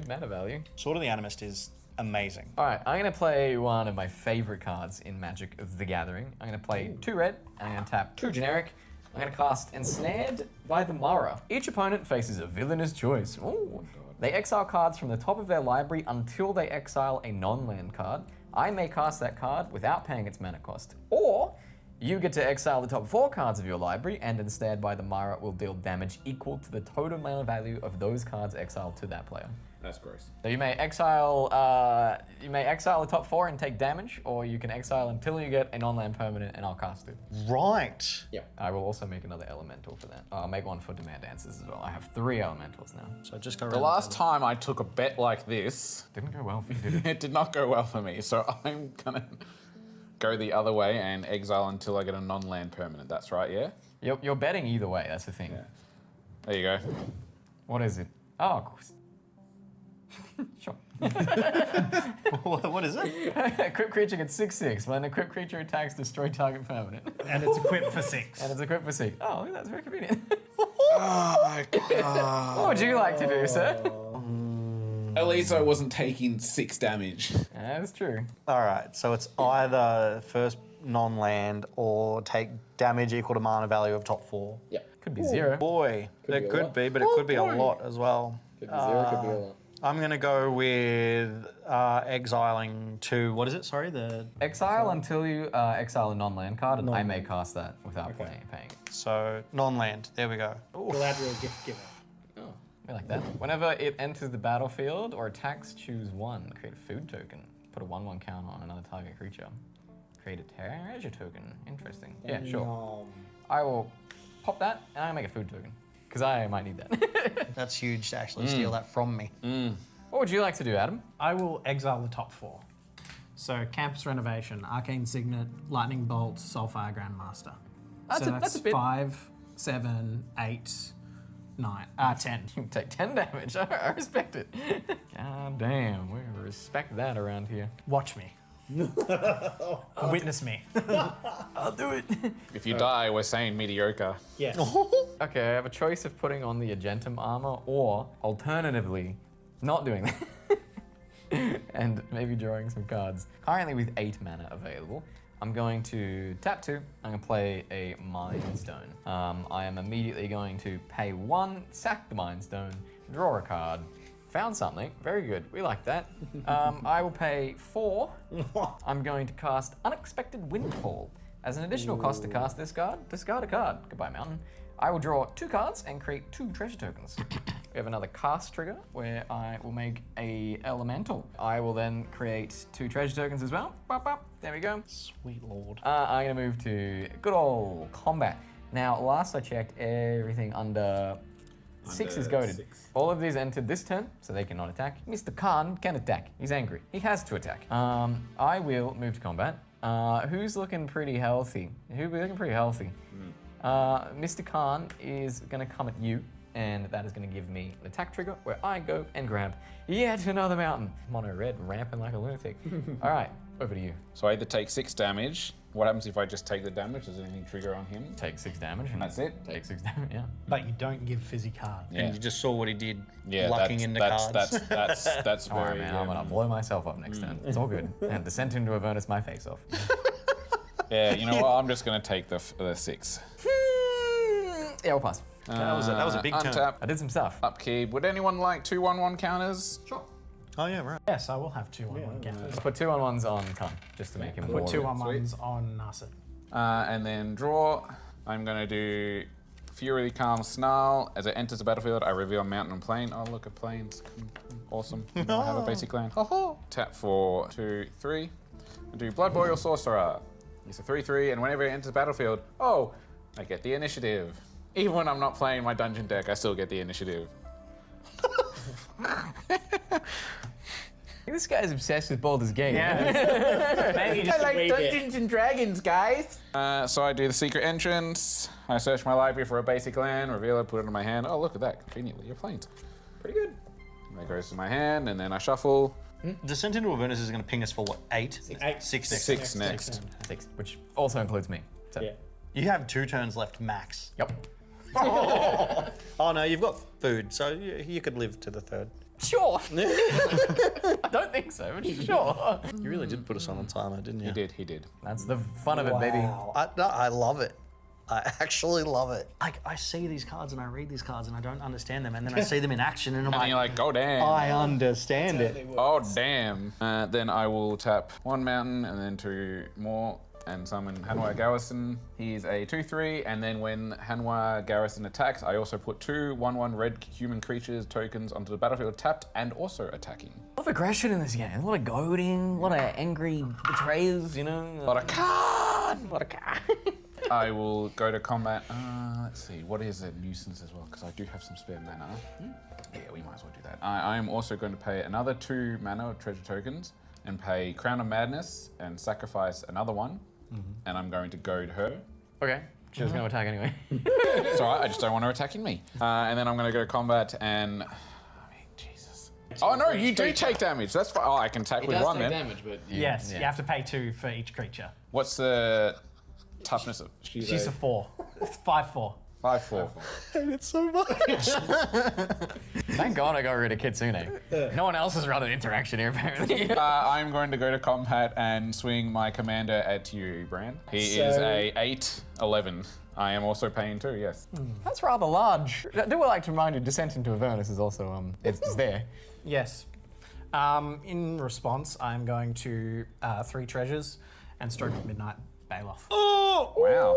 [SPEAKER 2] mana value.
[SPEAKER 4] Sword of the Animist is amazing.
[SPEAKER 2] All right, I'm gonna play one of my favorite cards in Magic the Gathering. I'm gonna play 2 red, and I'm gonna tap 2 generic. I'm gonna cast Ensnared by the Mara. Each opponent faces a villainous choice. Ooh. They exile cards from the top of their library until they exile a non-land card. I may cast that card without paying its mana cost. Or you get to exile the top 4 cards of your library, and Ensnared by the Mara will deal damage equal to the total mana value of those cards exiled to that player.
[SPEAKER 5] That's gross.
[SPEAKER 2] So you may exile the top 4 and take damage, or you can exile until you get a non-land permanent, and I'll cast it.
[SPEAKER 4] Right.
[SPEAKER 2] I will also make another elemental for that. I'll make one for Demand Answers as well. I have 3 elementals now.
[SPEAKER 4] So just go
[SPEAKER 1] The
[SPEAKER 4] around
[SPEAKER 1] last time I took a bet like this,
[SPEAKER 2] Didn't go well for you, did it?
[SPEAKER 1] it did not go well for me. So I'm gonna go the other way and exile until I get a non-land permanent. That's right, yeah?
[SPEAKER 2] You're betting either way, that's the thing.
[SPEAKER 1] Yeah. There you go.
[SPEAKER 2] What is it? Oh, of course. Sure.
[SPEAKER 4] What is it?
[SPEAKER 2] Equipped creature gets 6/6. When an equipped creature attacks, destroy target permanent.
[SPEAKER 3] And it's equipped for 6.
[SPEAKER 2] And it's equipped for 6. Oh, that's very convenient.
[SPEAKER 1] Oh my god.
[SPEAKER 2] What would you like to do, sir?
[SPEAKER 1] At least I wasn't taking 6 damage.
[SPEAKER 2] That's true.
[SPEAKER 4] All right, so it's either first non-land or take damage equal to mana value of top 4.
[SPEAKER 5] Yeah.
[SPEAKER 2] Could be 0.
[SPEAKER 4] Boy,
[SPEAKER 5] Could
[SPEAKER 4] there
[SPEAKER 5] be a
[SPEAKER 4] could
[SPEAKER 5] lot.
[SPEAKER 4] be, but it could be a lot as well.
[SPEAKER 5] Could be 0, could be a lot.
[SPEAKER 4] I'm gonna go with exiling to what is it? Sorry, the
[SPEAKER 2] Exile until you exile a non-land card, and I may cast that without paying.
[SPEAKER 4] so non-land. There we go.
[SPEAKER 6] Collateral gift giver.
[SPEAKER 5] Oh.
[SPEAKER 2] We like that. Whenever it enters the battlefield or attacks, choose 1. Create a food token. Put a 1/1 counter on another target creature. Create a treasure token. Interesting. Yeah, sure. I will pop that, and I'll make a food token. Because I might need that.
[SPEAKER 4] That's huge to actually steal that from me.
[SPEAKER 2] What would you like to do, Adam?
[SPEAKER 3] I will exile the top 4. So Campus Renovation, Arcane Signet, Lightning Bolt, Soulfire Grandmaster.
[SPEAKER 2] That's a bit.
[SPEAKER 3] 5, 7, 8, 9, 10.
[SPEAKER 2] You take 10 damage. I respect it. God damn, we respect that around here.
[SPEAKER 3] Watch me. Witness me.
[SPEAKER 2] I'll do it.
[SPEAKER 1] If you die, we're saying mediocre.
[SPEAKER 6] Yeah.
[SPEAKER 2] Okay, I have a choice of putting on the Agentum armor or, alternatively, not doing that. And maybe drawing some cards. Currently with 8 mana available, I'm going to tap 2. I'm going to play a Mind Stone. I am immediately going to pay 1, sack the Mind Stone, draw a card. Found something. Very good. We like that. I will pay 4. I'm going to cast Unexpected Windfall. As an additional cost to cast this card, discard a card. Goodbye, Mountain. I will draw 2 cards and create 2 treasure tokens. We have another cast trigger where I will make a elemental. I will then create 2 treasure tokens as well. Bop, bop. There we go.
[SPEAKER 4] Sweet lord.
[SPEAKER 2] I'm gonna move to good old combat. Now, last I checked, everything under 6 is goaded.
[SPEAKER 1] 6.
[SPEAKER 2] All of these entered this turn, so they cannot attack. Mr. Kharn can attack. He's angry. He has to attack. I will move to combat. Who's looking pretty healthy? Who's looking pretty healthy? Mr. Kharn is gonna come at you, and that is gonna give me an attack trigger where I go and grab yet another mountain. Mono red, ramping like a lunatic. All right, over to you.
[SPEAKER 1] So I either take 6 damage. What happens if I just take the damage? Does anything trigger on him?
[SPEAKER 2] Take 6 damage.
[SPEAKER 1] And that's it?
[SPEAKER 2] Take 6 damage, yeah.
[SPEAKER 3] But you don't give Phizzi cards.
[SPEAKER 1] Yeah.
[SPEAKER 4] And you just saw what he did,
[SPEAKER 1] Yeah,
[SPEAKER 4] lucking
[SPEAKER 1] that's,
[SPEAKER 4] into
[SPEAKER 1] that's,
[SPEAKER 4] cards.
[SPEAKER 1] that's
[SPEAKER 2] All right,
[SPEAKER 1] very...
[SPEAKER 2] man, I'm gonna blow myself up next turn. It's all good. And descent into Avernus my face off.
[SPEAKER 1] Yeah, you know what? I'm just going to take the 6.
[SPEAKER 2] Yeah, we'll pass.
[SPEAKER 4] That was a big turn.
[SPEAKER 1] Untap,
[SPEAKER 2] I did some stuff.
[SPEAKER 1] upkeep. Would anyone like 2/1/1 counters?
[SPEAKER 5] Sure.
[SPEAKER 4] Oh yeah, right.
[SPEAKER 3] Yes, I will have 2 1/1 counters.
[SPEAKER 2] Put 2 on 1s on Khan, just to make him more.
[SPEAKER 3] Put 2 1/1s on Narset.
[SPEAKER 1] And then draw. I'm going to do Fury, Calm, Snarl. As it enters the battlefield, I reveal Mountain and Plain. Oh, look at Plains. Awesome. I have a basic land. Tap for 2, 3. And do Blood Boil Sorcerer. It's a 3/3, and whenever it enters the battlefield, I get the initiative. Even when I'm not playing my dungeon deck, I still get the initiative.
[SPEAKER 2] This guy's obsessed with Baldur's Gate.
[SPEAKER 3] Maybe just
[SPEAKER 6] like
[SPEAKER 1] Dungeons and Dragons, guys. So I do the secret entrance. I search my library for a basic land, reveal it, put it in my hand. Oh, look at that. Conveniently, you're Plains.
[SPEAKER 5] Pretty good.
[SPEAKER 1] That goes to my hand, and then I shuffle.
[SPEAKER 4] Descent into Avernus is going to ping us for what? 8?
[SPEAKER 6] 8.
[SPEAKER 4] 6 next.
[SPEAKER 1] 6 next.
[SPEAKER 2] 6, which also includes me. So,
[SPEAKER 6] Yeah.
[SPEAKER 4] You have 2 turns left max.
[SPEAKER 2] Yep.
[SPEAKER 4] Oh no, you've got food, so you could live to the 3rd.
[SPEAKER 2] Sure. I don't think so, but sure.
[SPEAKER 4] You really did put us on a timer, didn't you?
[SPEAKER 1] He did.
[SPEAKER 2] That's the fun of it, baby.
[SPEAKER 4] I love it. I actually love it. Like, I see these cards and I read these cards and I don't understand them, and then I see them in action and I'm
[SPEAKER 1] And
[SPEAKER 4] like,
[SPEAKER 1] you're like, go damn.
[SPEAKER 4] I understand it.
[SPEAKER 1] Oh, damn. Then I will tap 1 mountain and then 2 more and summon Hanwha Garrison. He's a 2/3, and then when Hanwha Garrison attacks, I also put 2 1/1 red human creatures tokens onto the battlefield tapped and also attacking.
[SPEAKER 2] A lot of aggression in this game. A lot of goading, a lot of angry betrayers, you know.
[SPEAKER 1] A lot of card! A lot of card! I will go to combat. Let's see, what is a nuisance as well? Because I do have some spare mana. Yeah, we might as well do that. I am also going to pay another 2 mana treasure tokens and pay Crown of Madness and sacrifice another 1. And I'm going to goad her.
[SPEAKER 2] Okay. She was going to attack anyway.
[SPEAKER 1] It's alright, I just don't want her attacking me. And then I'm going to go to combat and... Jesus. Oh no, you do take damage. That's fine. Oh, I can attack
[SPEAKER 5] It
[SPEAKER 1] with
[SPEAKER 5] does
[SPEAKER 1] one
[SPEAKER 5] take
[SPEAKER 1] then.
[SPEAKER 5] damage, but
[SPEAKER 3] Yes, you have to pay 2 for each creature.
[SPEAKER 1] What's the toughness of?
[SPEAKER 3] She's a 4. It's 5-4.
[SPEAKER 1] 5-4.
[SPEAKER 4] It's so much.
[SPEAKER 2] Thank God I got rid of Kitsune. No one else is running interaction here, apparently.
[SPEAKER 1] I'm going to go to combat and swing my commander at you, Bran. He is a 8-11. I am also paying 2, yes.
[SPEAKER 2] That's rather large. I do like to remind you, Descent into Avernus is also, it's there.
[SPEAKER 3] Yes. In response, I'm going to 3 treasures and Stroke of Midnight Baloth.
[SPEAKER 1] Oh! Wow.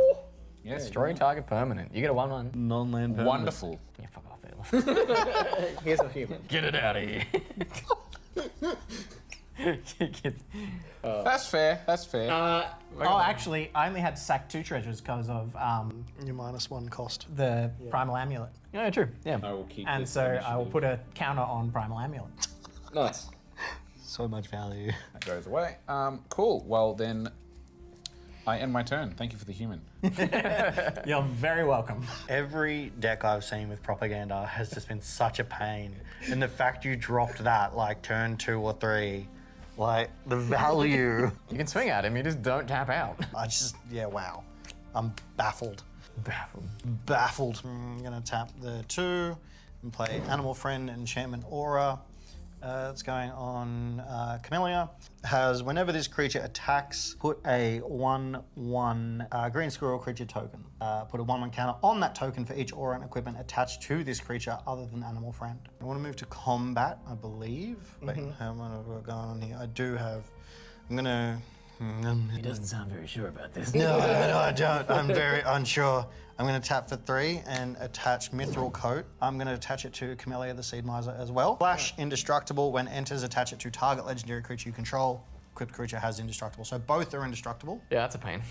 [SPEAKER 1] Yes.
[SPEAKER 2] Destroy target permanent. You get a 1/1.
[SPEAKER 4] Non-land permanent.
[SPEAKER 1] Wonderful.
[SPEAKER 2] Yeah, fuck off, Baloth.
[SPEAKER 6] Here's a human.
[SPEAKER 2] Get it out of here.
[SPEAKER 1] That's fair. That's fair.
[SPEAKER 3] Oh, actually, I only had to sack 2 treasures because of
[SPEAKER 4] Your -1 cost.
[SPEAKER 3] the Primal Amulet.
[SPEAKER 2] Yeah, true. Yeah.
[SPEAKER 1] I will keep
[SPEAKER 3] And
[SPEAKER 1] this
[SPEAKER 3] so I will
[SPEAKER 1] initiative.
[SPEAKER 3] put a counter on Primal Amulet.
[SPEAKER 5] nice.
[SPEAKER 4] So much value.
[SPEAKER 1] That goes away. Cool. Well, then I end my turn. Thank you for the human.
[SPEAKER 3] You're very welcome.
[SPEAKER 4] Every deck I've seen with propaganda has just been such a pain. And the fact you dropped that like turn 2 or 3, like the value.
[SPEAKER 2] You can swing at him, you just don't tap out.
[SPEAKER 4] Yeah, wow. I'm baffled. Baffled. I'm gonna tap the 2 and play Animal Friend Enchantment Aura. It's going on Camellia. Has whenever this creature attacks, put a 1/1 green squirrel creature token. Put a 1/1 counter on that token for each aura and equipment attached to this creature other than Animal Friend. I want to move to combat, I believe. Wait, how am I going on here? I do have. I'm gonna.
[SPEAKER 2] He doesn't sound very sure about this.
[SPEAKER 4] No, I don't. I'm very unsure. I'm going to tap for 3 and attach Mithril Coat. I'm going to attach it to Camellia the Seed Miser as well. Flash Indestructible. When enters, attach it to target legendary creature you control. Equipped creature has Indestructible. So both are indestructible.
[SPEAKER 2] Yeah, that's a pain.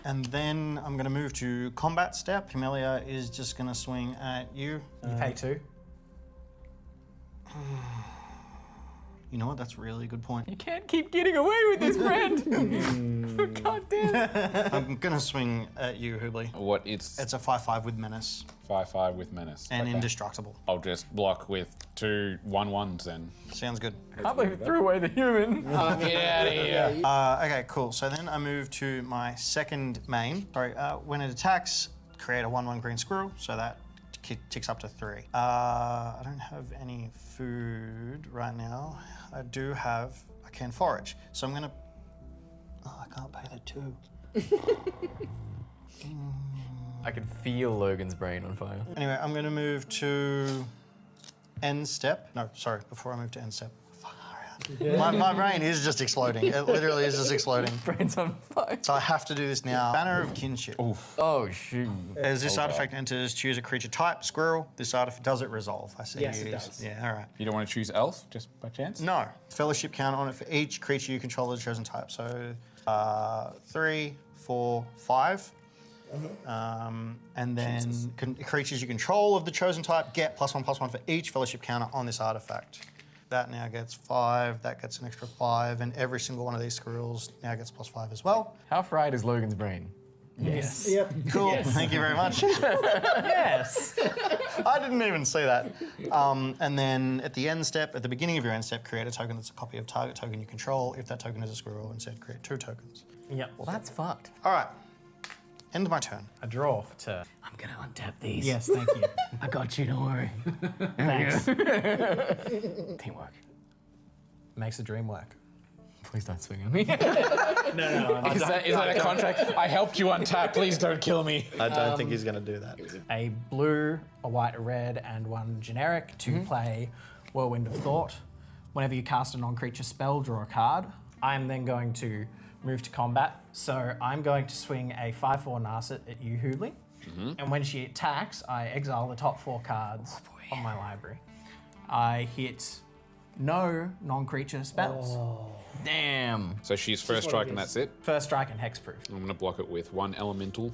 [SPEAKER 4] And then I'm going to move to Combat Step. Camellia is just going to swing at you.
[SPEAKER 3] You pay 2.
[SPEAKER 4] You know what? That's a really good point.
[SPEAKER 2] You can't keep getting away with this, friend. God damn.
[SPEAKER 4] I'm going to swing at you, Hooblie.
[SPEAKER 1] What? It's
[SPEAKER 4] It's a 5/5 with Menace
[SPEAKER 1] 5/5 with menace.
[SPEAKER 4] and
[SPEAKER 1] Okay.
[SPEAKER 4] Indestructible.
[SPEAKER 1] I'll just block with 2 1/1s then.
[SPEAKER 4] Sounds good.
[SPEAKER 2] Can't believe you threw away the human.
[SPEAKER 1] Get out of here.
[SPEAKER 4] Okay, cool. So then I move to my second main. Sorry, when it attacks, create a 1/1 green squirrel, so that ticks up to 3. I don't have any food right now. I do have, I can forage. So I'm gonna, I can't pay the 2.
[SPEAKER 2] I can feel Logan's brain on fire.
[SPEAKER 4] Anyway, I'm gonna move to end step. No, sorry, before I move to end step. Fuck, hurry up. My brain is just exploding. It literally is just exploding.
[SPEAKER 2] Brain's on fire.
[SPEAKER 4] So I have to do this now. Banner of Kinship.
[SPEAKER 2] Oh, shoot.
[SPEAKER 4] As this artifact enters, choose a creature type, squirrel. This artifact, does it resolve? I see.
[SPEAKER 6] Yes,
[SPEAKER 4] you
[SPEAKER 6] it
[SPEAKER 4] use-
[SPEAKER 6] does.
[SPEAKER 4] Yeah, all right.
[SPEAKER 1] You don't want to choose elf just by chance?
[SPEAKER 4] No. Fellowship counter on it for each creature you control of the chosen type. So 3, 4, 5. And then creatures you control of the chosen type get +1/+1 for each fellowship counter on this artifact. That now gets 5, that gets an extra 5, and every single one of these squirrels now gets +5 as well.
[SPEAKER 2] How fried is Logan's brain?
[SPEAKER 3] Yes.
[SPEAKER 6] Yep.
[SPEAKER 4] Cool, thank you very much.
[SPEAKER 3] Yes.
[SPEAKER 4] I didn't even see that. And then at the end step, at the beginning of your end step, create a token that's a copy of target token you control. If that token is a squirrel, instead create 2 tokens.
[SPEAKER 3] Yep.
[SPEAKER 2] Well, that's fucked.
[SPEAKER 4] All right, end my turn.
[SPEAKER 3] A draw for turn.
[SPEAKER 2] I'm gonna untap these.
[SPEAKER 3] Yes, thank you.
[SPEAKER 2] I got you, don't worry.
[SPEAKER 3] Thanks.
[SPEAKER 2] Teamwork.
[SPEAKER 3] Makes the dream work.
[SPEAKER 2] Please don't swing at me.
[SPEAKER 6] No.
[SPEAKER 1] Is that a contract? I helped you untap. Please don't kill me.
[SPEAKER 4] I don't think he's going to do that.
[SPEAKER 3] A blue, a white, a red, and 1 generic to play Whirlwind of Thought. Whenever you cast a non-creature spell, draw a card. I'm then going to move to combat. So I'm going to swing a 5/4 Narset at you, Hooblie. And when she attacks, I exile the top 4 cards on my library. I hit no non-creature spells.
[SPEAKER 2] Damn.
[SPEAKER 1] So she's first strike and that's it.
[SPEAKER 3] First strike and hexproof.
[SPEAKER 1] I'm going to block it with 1 elemental.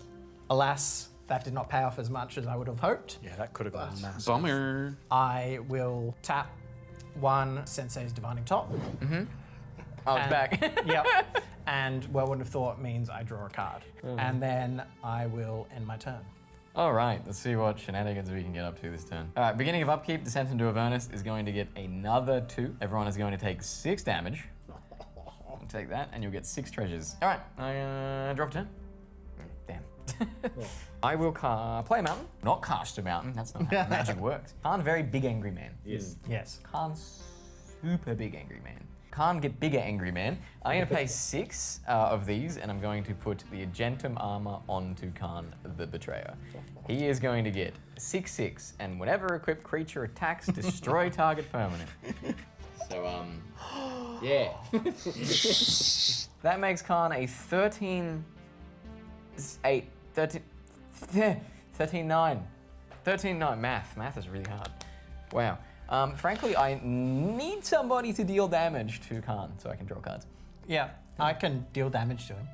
[SPEAKER 3] Alas, that did not pay off as much as I would have hoped.
[SPEAKER 4] Yeah, that could have gone massive.
[SPEAKER 1] Bummer.
[SPEAKER 3] I will tap 1 Sensei's Divining Top.
[SPEAKER 2] Oh, it's
[SPEAKER 3] And-
[SPEAKER 2] back.
[SPEAKER 3] Yep. And Whirlwind of Thought means I draw a card. And then I will end my turn.
[SPEAKER 2] All right, let's see what shenanigans we can get up to this turn. All right, beginning of upkeep, Descent into Avernus is going to get another 2. Everyone is going to take 6 damage. I'll take that, and you'll get 6 treasures. All right, I draw for turn. Damn. I will play a mountain, not cast a mountain. That's not how magic works. Kharn, very big angry man.
[SPEAKER 6] Yes.
[SPEAKER 3] Yes.
[SPEAKER 2] Kharn, super big angry man. Can't get bigger angry man. I'm going to pay 6 of these, and I'm going to put the Agentum armor onto Kharn the Betrayer. He is going to get 6/6, and whenever equipped creature attacks, destroy target permanent.
[SPEAKER 5] So, yeah.
[SPEAKER 2] That makes Kharn a 13/9. 13/9. Math is really hard. Wow. Frankly, I need somebody to deal damage to Kharn so I can draw cards.
[SPEAKER 3] Yeah, I can deal damage to him.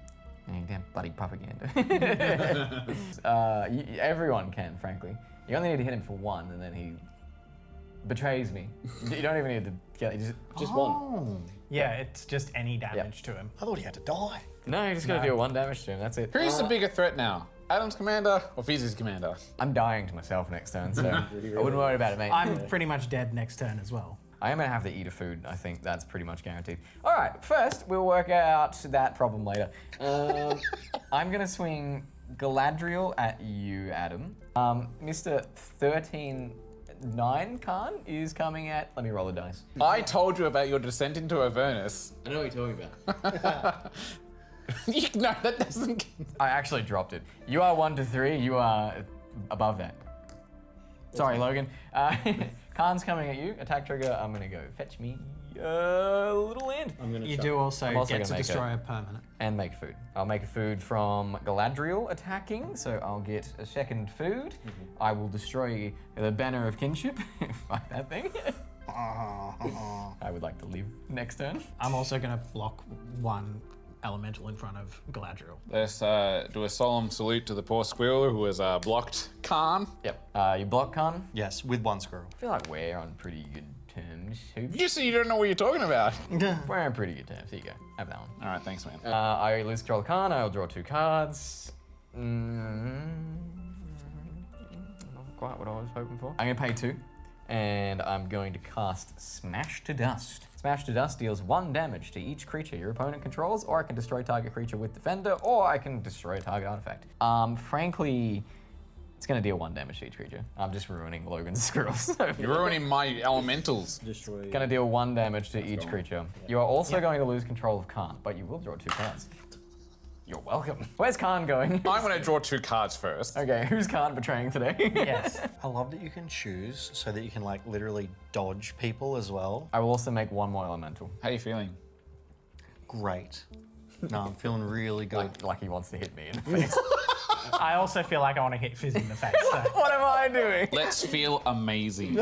[SPEAKER 2] Damn bloody propaganda. Everyone can, frankly. You only need to hit him for 1, and then he betrays me. You don't even need to kill him. Just one.
[SPEAKER 3] Yeah, it's just any damage to him.
[SPEAKER 4] I thought he had to die.
[SPEAKER 2] No, you just gotta deal 1 damage to him. That's it.
[SPEAKER 1] Who's the bigger threat now? Adam's commander or Phizzi's commander?
[SPEAKER 2] I'm dying to myself next turn, so I wouldn't worry about it, mate.
[SPEAKER 3] I'm pretty much dead next turn as well.
[SPEAKER 2] I am gonna have to eat a food. I think that's pretty much guaranteed. All right, first we'll work out that problem later. I'm gonna swing Galadriel at you, Adam. Mr. 13/9 Kharn is coming at. Let me roll the dice.
[SPEAKER 1] I told you about your descent into Avernus.
[SPEAKER 5] I know what you're talking about.
[SPEAKER 1] No, that doesn't.
[SPEAKER 2] I actually dropped it. You are 1 to 3. You are above that. Sorry, Logan. Kharn's coming at you. Attack trigger. I'm gonna go fetch me a little land.
[SPEAKER 6] I'm gonna.
[SPEAKER 3] You
[SPEAKER 6] chuck-
[SPEAKER 3] do also
[SPEAKER 2] I'm also
[SPEAKER 3] get
[SPEAKER 2] gonna
[SPEAKER 3] to
[SPEAKER 2] make
[SPEAKER 3] destroy a permanent.
[SPEAKER 2] And make food. I'll make a food from Galadriel attacking, so I'll get a second food. I will destroy the banner of kinship. Fuck that thing. I would like to live next turn.
[SPEAKER 3] I'm also going to block 1 elemental in front of Galadriel.
[SPEAKER 1] Let's do a solemn salute to the poor squirrel who has blocked Kharn.
[SPEAKER 2] Yep. You block Kharn.
[SPEAKER 4] Yes, with 1 squirrel.
[SPEAKER 2] I feel like we're on pretty good terms.
[SPEAKER 1] You say you don't know what you're talking about.
[SPEAKER 2] We're on pretty good terms. Here you go. Have that one.
[SPEAKER 1] All right, thanks, man.
[SPEAKER 2] I lose control of Kharn. I'll draw 2 cards. Not quite what I was hoping for. I'm going to pay 2. And I'm going to cast Smash to Dust. Smash to Dust deals 1 damage to each creature your opponent controls, or I can destroy target creature with Defender, or I can destroy target artifact. Frankly, it's going to deal 1 damage to each creature. I'm just ruining Logan's squirrels.
[SPEAKER 1] You're ruining my elementals.
[SPEAKER 6] Destroy.
[SPEAKER 2] Going to deal 1 damage to each creature. You are also going to lose control of Kharn, but you will draw 2 cards. You're welcome. Where's Kharn going?
[SPEAKER 1] I'm going to draw 2 cards first.
[SPEAKER 2] Okay, who's Kharn betraying today?
[SPEAKER 3] Yes.
[SPEAKER 4] I love that you can choose so that you can like literally dodge people as well.
[SPEAKER 2] I will also make 1 more elemental.
[SPEAKER 1] How you feeling?
[SPEAKER 4] Great. No, I'm feeling really good.
[SPEAKER 2] Like he wants to hit me in the face.
[SPEAKER 3] I also feel like I want to hit Phizzi in the face. So.
[SPEAKER 2] What am I doing?
[SPEAKER 1] Let's feel amazing.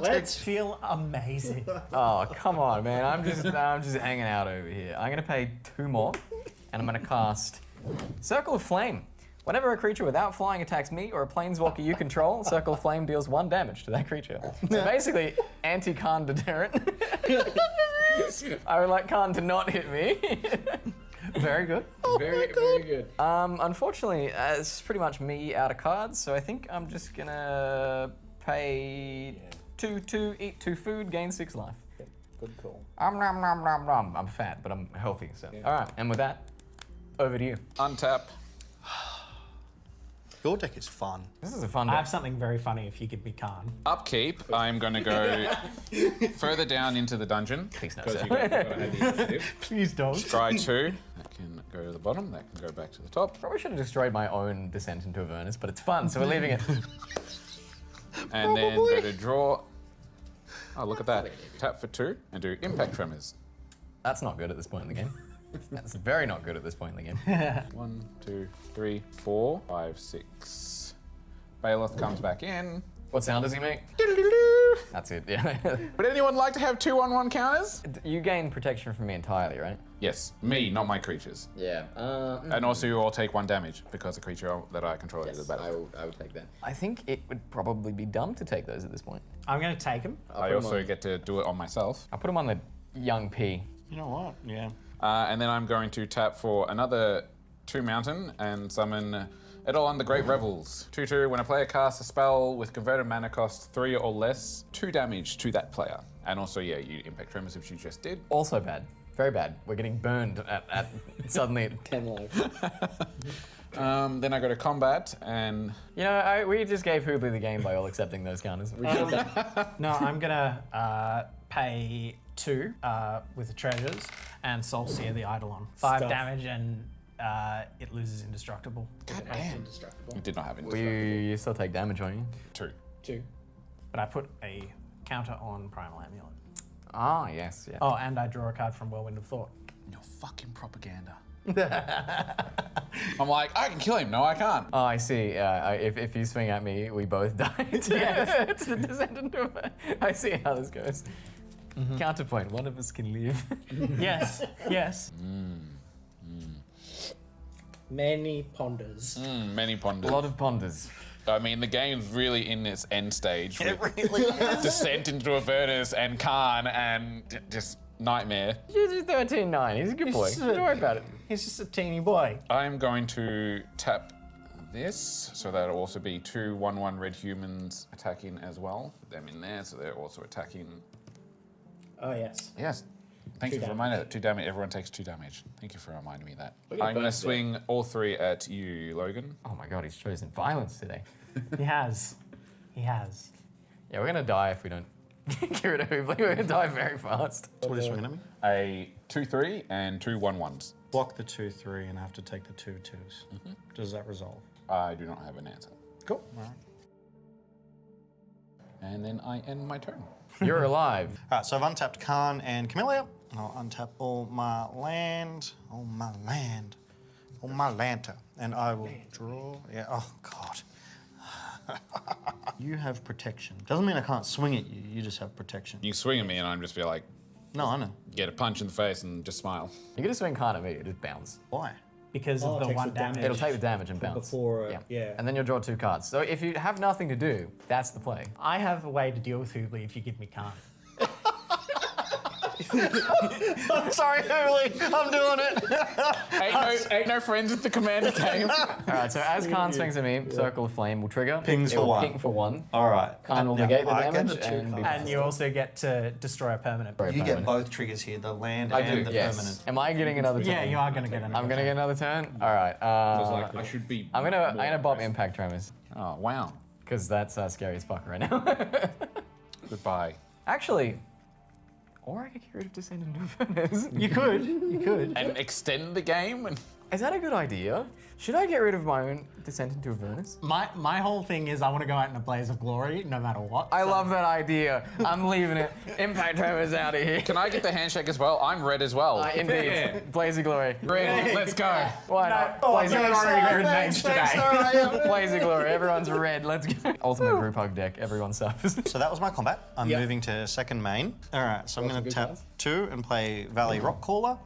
[SPEAKER 3] Let's feel amazing.
[SPEAKER 2] Oh, come on, man. I'm just hanging out over here. I'm gonna pay 2 more, and I'm gonna cast Circle of Flame. Whenever a creature without flying attacks me or a planeswalker you control, Circle of Flame deals 1 damage to that creature. So basically, anti-Kharn deterrent. I would like Kharn to not hit me. Very good.
[SPEAKER 5] Very good.
[SPEAKER 2] Unfortunately, it's pretty much me out of cards, so I think I'm just gonna pay 2 to eat 2 food, gain 6 life.
[SPEAKER 6] Good call.
[SPEAKER 2] Nom, nom, nom, nom. I'm fat, but I'm healthy, so. All right, and with that, over to you.
[SPEAKER 1] Untap.
[SPEAKER 4] Your deck is fun.
[SPEAKER 2] This is a fun
[SPEAKER 3] I
[SPEAKER 2] day.
[SPEAKER 3] have something very funny if you give me Kharn.
[SPEAKER 1] Upkeep. I'm going to go further down into the dungeon.
[SPEAKER 2] Please no,
[SPEAKER 5] Because
[SPEAKER 2] sir.
[SPEAKER 5] you gotta have the initiative.
[SPEAKER 3] Please don't.
[SPEAKER 1] Try 2. That can go to the bottom. That can go back to the top.
[SPEAKER 2] Probably should have destroyed my own descent into Avernus, but it's fun, so we're leaving it.
[SPEAKER 1] And then go to draw. Oh, look at that. Tap for 2 and do Impact Tremors.
[SPEAKER 2] That's not good at this point in the game. That's very not good at this point in the game.
[SPEAKER 1] 1, 2, 3, 4, 5, 6. Bailiff comes back in.
[SPEAKER 2] What sound does he make?
[SPEAKER 1] Doodle-doo-doo.
[SPEAKER 2] That's it, yeah.
[SPEAKER 1] Would anyone like to have 2/1/1 counters?
[SPEAKER 2] You gain protection from me entirely, right?
[SPEAKER 1] Yes, me, not my creatures.
[SPEAKER 5] Yeah.
[SPEAKER 1] And also you all take 1 damage because the creature that I control is
[SPEAKER 5] Yes,
[SPEAKER 1] the battle.
[SPEAKER 5] I will take that.
[SPEAKER 2] I think it would probably be dumb to take those at this point.
[SPEAKER 3] I'm going to take him.
[SPEAKER 1] I also get to do it on myself.
[SPEAKER 2] I'll put him on the young P.
[SPEAKER 4] You know what? Yeah.
[SPEAKER 1] And then I'm going to tap for another 2 mountain and summon It all under Great Revels. 2/2, when a player casts a spell with converted mana cost 3 or less, 2 damage to that player. And also, yeah, you impact tremors, which you just did.
[SPEAKER 2] Also bad. Very bad. We're getting burned at suddenly.
[SPEAKER 6] 10 life.
[SPEAKER 1] Then I go to combat, and
[SPEAKER 2] You know, we just gave Hooblie the game by all accepting those counters.
[SPEAKER 3] No, I'm gonna pay 2 with the treasures and Soul Sear the Eidolon. 5
[SPEAKER 6] Stuff.
[SPEAKER 3] damage and it loses indestructible.
[SPEAKER 6] Indestructible.
[SPEAKER 1] it did not have
[SPEAKER 2] Well,
[SPEAKER 1] indestructible.
[SPEAKER 2] you still take damage, won't you?
[SPEAKER 1] 2.
[SPEAKER 6] 2.
[SPEAKER 3] But I put a counter on Primal Amulet.
[SPEAKER 2] Ah, yes, yeah.
[SPEAKER 3] Oh, and I draw a card from Whirlwind of Thought.
[SPEAKER 1] Your fucking propaganda. I'm like, I can kill him. No, I can't.
[SPEAKER 2] Oh, I see. If you swing at me, we both die.
[SPEAKER 3] Yes.
[SPEAKER 2] It's the descendant of. I see how this goes. Counterpoint: one of us can leave.
[SPEAKER 3] Yes, yes.
[SPEAKER 6] Many ponders.
[SPEAKER 1] Many ponders.
[SPEAKER 2] A lot of ponders.
[SPEAKER 1] I mean, the game's really in its end stage with
[SPEAKER 4] It really is.
[SPEAKER 1] Descent into Avernus and Kharn and just nightmare.
[SPEAKER 2] He's 13-9. He's a good boy. Don't worry about it.
[SPEAKER 3] He's just a teeny boy.
[SPEAKER 1] I'm going to tap this, so that'll also be 2 1/1 red humans attacking as well. Put them in there, so they're also attacking.
[SPEAKER 6] Oh, yes.
[SPEAKER 1] Yes. Thank you for reminding that 2 damage. Everyone takes 2 damage. Thank you for reminding me that.
[SPEAKER 5] Look at
[SPEAKER 1] I'm going to
[SPEAKER 5] both
[SPEAKER 1] swing all 3 at you, Logan.
[SPEAKER 2] Oh my god, he's chosen violence today.
[SPEAKER 3] He has. He has.
[SPEAKER 2] Yeah, we're gonna die if we don't get rid of Hooblie. We're gonna die very fast.
[SPEAKER 4] What are you swinging at me?
[SPEAKER 1] A 2/3 and 2 1/1s.
[SPEAKER 4] Block the 2/3 and I have to take the 2/2s. Does that resolve?
[SPEAKER 1] I do not have an answer.
[SPEAKER 4] Cool. All right.
[SPEAKER 1] And then I end my turn.
[SPEAKER 2] You're alive.
[SPEAKER 4] All right, so I've untapped Kharn and Camellia. I'll untap all my land, and I will draw. Yeah. Oh God. You have protection. Doesn't mean I can't swing at you. You just have protection.
[SPEAKER 1] You swing at me and I'm just be like,
[SPEAKER 4] No, I know.
[SPEAKER 1] get a punch in the face and just smile.
[SPEAKER 2] You're gonna swing Kharn at me, just bounce.
[SPEAKER 4] Why?
[SPEAKER 3] Because
[SPEAKER 6] Oh,
[SPEAKER 3] of
[SPEAKER 6] it
[SPEAKER 3] the
[SPEAKER 6] takes
[SPEAKER 3] 1
[SPEAKER 6] the damage.
[SPEAKER 3] damage.
[SPEAKER 2] It'll take the damage and bounce.
[SPEAKER 6] Before, yeah.
[SPEAKER 2] And then you'll draw 2 cards. So if you have nothing to do, that's the play.
[SPEAKER 3] I have a way to deal with Hooblie if you give me Khan.
[SPEAKER 4] I'm sorry, Hooblie. I'm doing it.
[SPEAKER 1] Ain't no friends with the commander game.
[SPEAKER 2] Alright, so as Kharn swings at me, Circle of Flame will trigger.
[SPEAKER 4] Pings
[SPEAKER 2] It
[SPEAKER 4] for
[SPEAKER 2] will
[SPEAKER 4] 1.
[SPEAKER 2] Ping for 1.
[SPEAKER 4] All right.
[SPEAKER 2] Kharn will
[SPEAKER 4] Now,
[SPEAKER 2] negate the
[SPEAKER 4] I get
[SPEAKER 2] damage
[SPEAKER 4] the 2
[SPEAKER 2] and be
[SPEAKER 4] cards.
[SPEAKER 3] And you also get to destroy a permanent.
[SPEAKER 2] Very
[SPEAKER 4] You get
[SPEAKER 2] permanent.
[SPEAKER 4] both triggers here, the land
[SPEAKER 1] I
[SPEAKER 4] and
[SPEAKER 1] do,
[SPEAKER 4] the
[SPEAKER 2] Yes.
[SPEAKER 4] permanent.
[SPEAKER 2] Am I getting another turn?
[SPEAKER 3] Yeah, you are going to get another.
[SPEAKER 2] I'm gonna get another turn? Alright.
[SPEAKER 5] I was like, I should be.
[SPEAKER 2] I'm gonna bop Impact Tremors.
[SPEAKER 1] Oh, wow.
[SPEAKER 2] Because that's scary as fuck right now.
[SPEAKER 1] Goodbye.
[SPEAKER 2] Actually, or I could get rid of Descend into Avernus.
[SPEAKER 3] You could. You could.
[SPEAKER 1] And extend the game? And
[SPEAKER 2] Is that a good idea? Should I get rid of my own Descent into Avernus?
[SPEAKER 3] My whole thing is I want to go out in a blaze of glory no matter what.
[SPEAKER 2] I love that idea. I'm leaving it. Impact Tremors out of here.
[SPEAKER 1] can I get the handshake as well? I'm red as well.
[SPEAKER 2] Indeed. Blaze of Glory.
[SPEAKER 1] Red, let's go.
[SPEAKER 2] Why not?
[SPEAKER 3] Oh,
[SPEAKER 2] Blaze of
[SPEAKER 3] you're
[SPEAKER 2] Glory.
[SPEAKER 3] already good names today.
[SPEAKER 2] Blaze of Glory. Everyone's red. Let's go. Ultimate group hug deck. Everyone suffers.
[SPEAKER 4] So that was my combat. I'm
[SPEAKER 6] Yep.
[SPEAKER 4] moving to second main. All right, so I'm going to
[SPEAKER 5] good
[SPEAKER 4] tap
[SPEAKER 5] cards.
[SPEAKER 4] 2 and play Valley Rock Caller.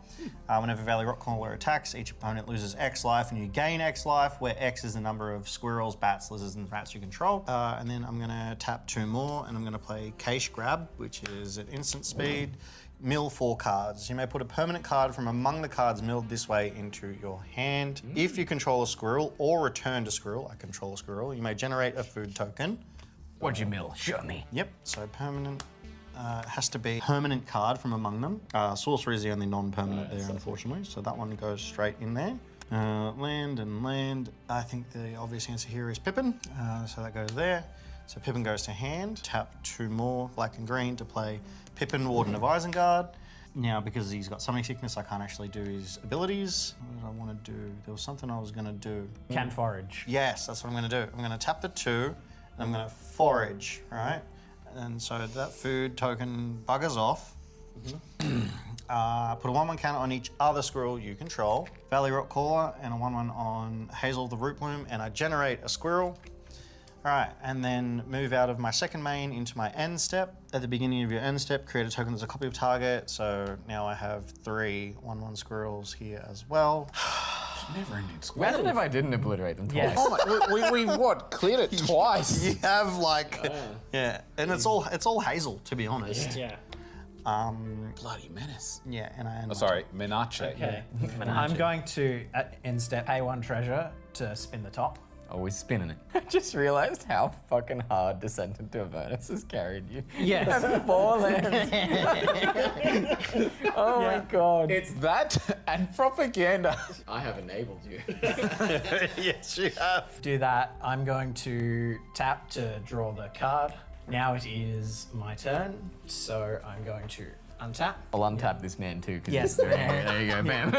[SPEAKER 4] Whenever Valley Rock Caller attacks, each opponent loses X life and you gain X life, where X is the number of squirrels, bats, lizards, and rats you control. And then I'm going to tap 2 more and I'm going to play Cache Grab, which is at instant speed. Mill 4 cards. You may put a permanent card from among the cards milled this way into your hand. If you control a squirrel or return to squirrel, I control a squirrel, you may generate a food token.
[SPEAKER 2] What'd you mill? Show me.
[SPEAKER 4] Yep, so permanent has to be permanent card from among them. Sorcery is the only non-permanent there, unfortunately, so that one goes straight in there. Land and land. I think the obvious answer here is Pippin, so that goes there. So Pippin goes to hand. Tap 2 more, black and green, to play Pippin, Warden of Isengard. Now, because he's got summoning sickness, I can't actually do his abilities. What did I want to do? There was something I was going to do.
[SPEAKER 3] Can forage.
[SPEAKER 4] Yes, that's what I'm going to do. I'm going to tap the 2, and I'm going to forage, right? And so that food token buggers off. Put a 1/1 counter on each other squirrel you control. Valley Rock Caller and a 1/1 on Hazel the Root Bloom, and I generate a squirrel. All right, and then move out of my second main into my end step. At the beginning of your end step, create a token that's a copy of target. So now I have 3 1/1 squirrels here as well.
[SPEAKER 1] Never ending square.
[SPEAKER 2] Imagine if I didn't obliterate them twice.
[SPEAKER 3] Yes.
[SPEAKER 1] Oh my, we what? Cleared it twice.
[SPEAKER 4] You have like, yeah, and it's all Hazel, to be honest.
[SPEAKER 6] Yeah.
[SPEAKER 1] Bloody menace.
[SPEAKER 4] Yeah, and I end
[SPEAKER 1] Oh,
[SPEAKER 4] my
[SPEAKER 1] sorry, Menace.
[SPEAKER 6] Okay.
[SPEAKER 3] I'm going to, at end step, pay 1 treasure to spin the top.
[SPEAKER 2] Always spinning it. I just realized how fucking hard Descent into Avernus has carried you.
[SPEAKER 3] Yes.
[SPEAKER 2] You have 4 lands. Oh my god.
[SPEAKER 1] It's that and propaganda.
[SPEAKER 5] I have enabled you.
[SPEAKER 4] Yes, you have.
[SPEAKER 3] Do that. I'm going to tap to draw the card. Now it is my turn, so I'm going to untap.
[SPEAKER 2] I'll untap this man too. 'Cause
[SPEAKER 3] Yes.
[SPEAKER 2] There you go, bam.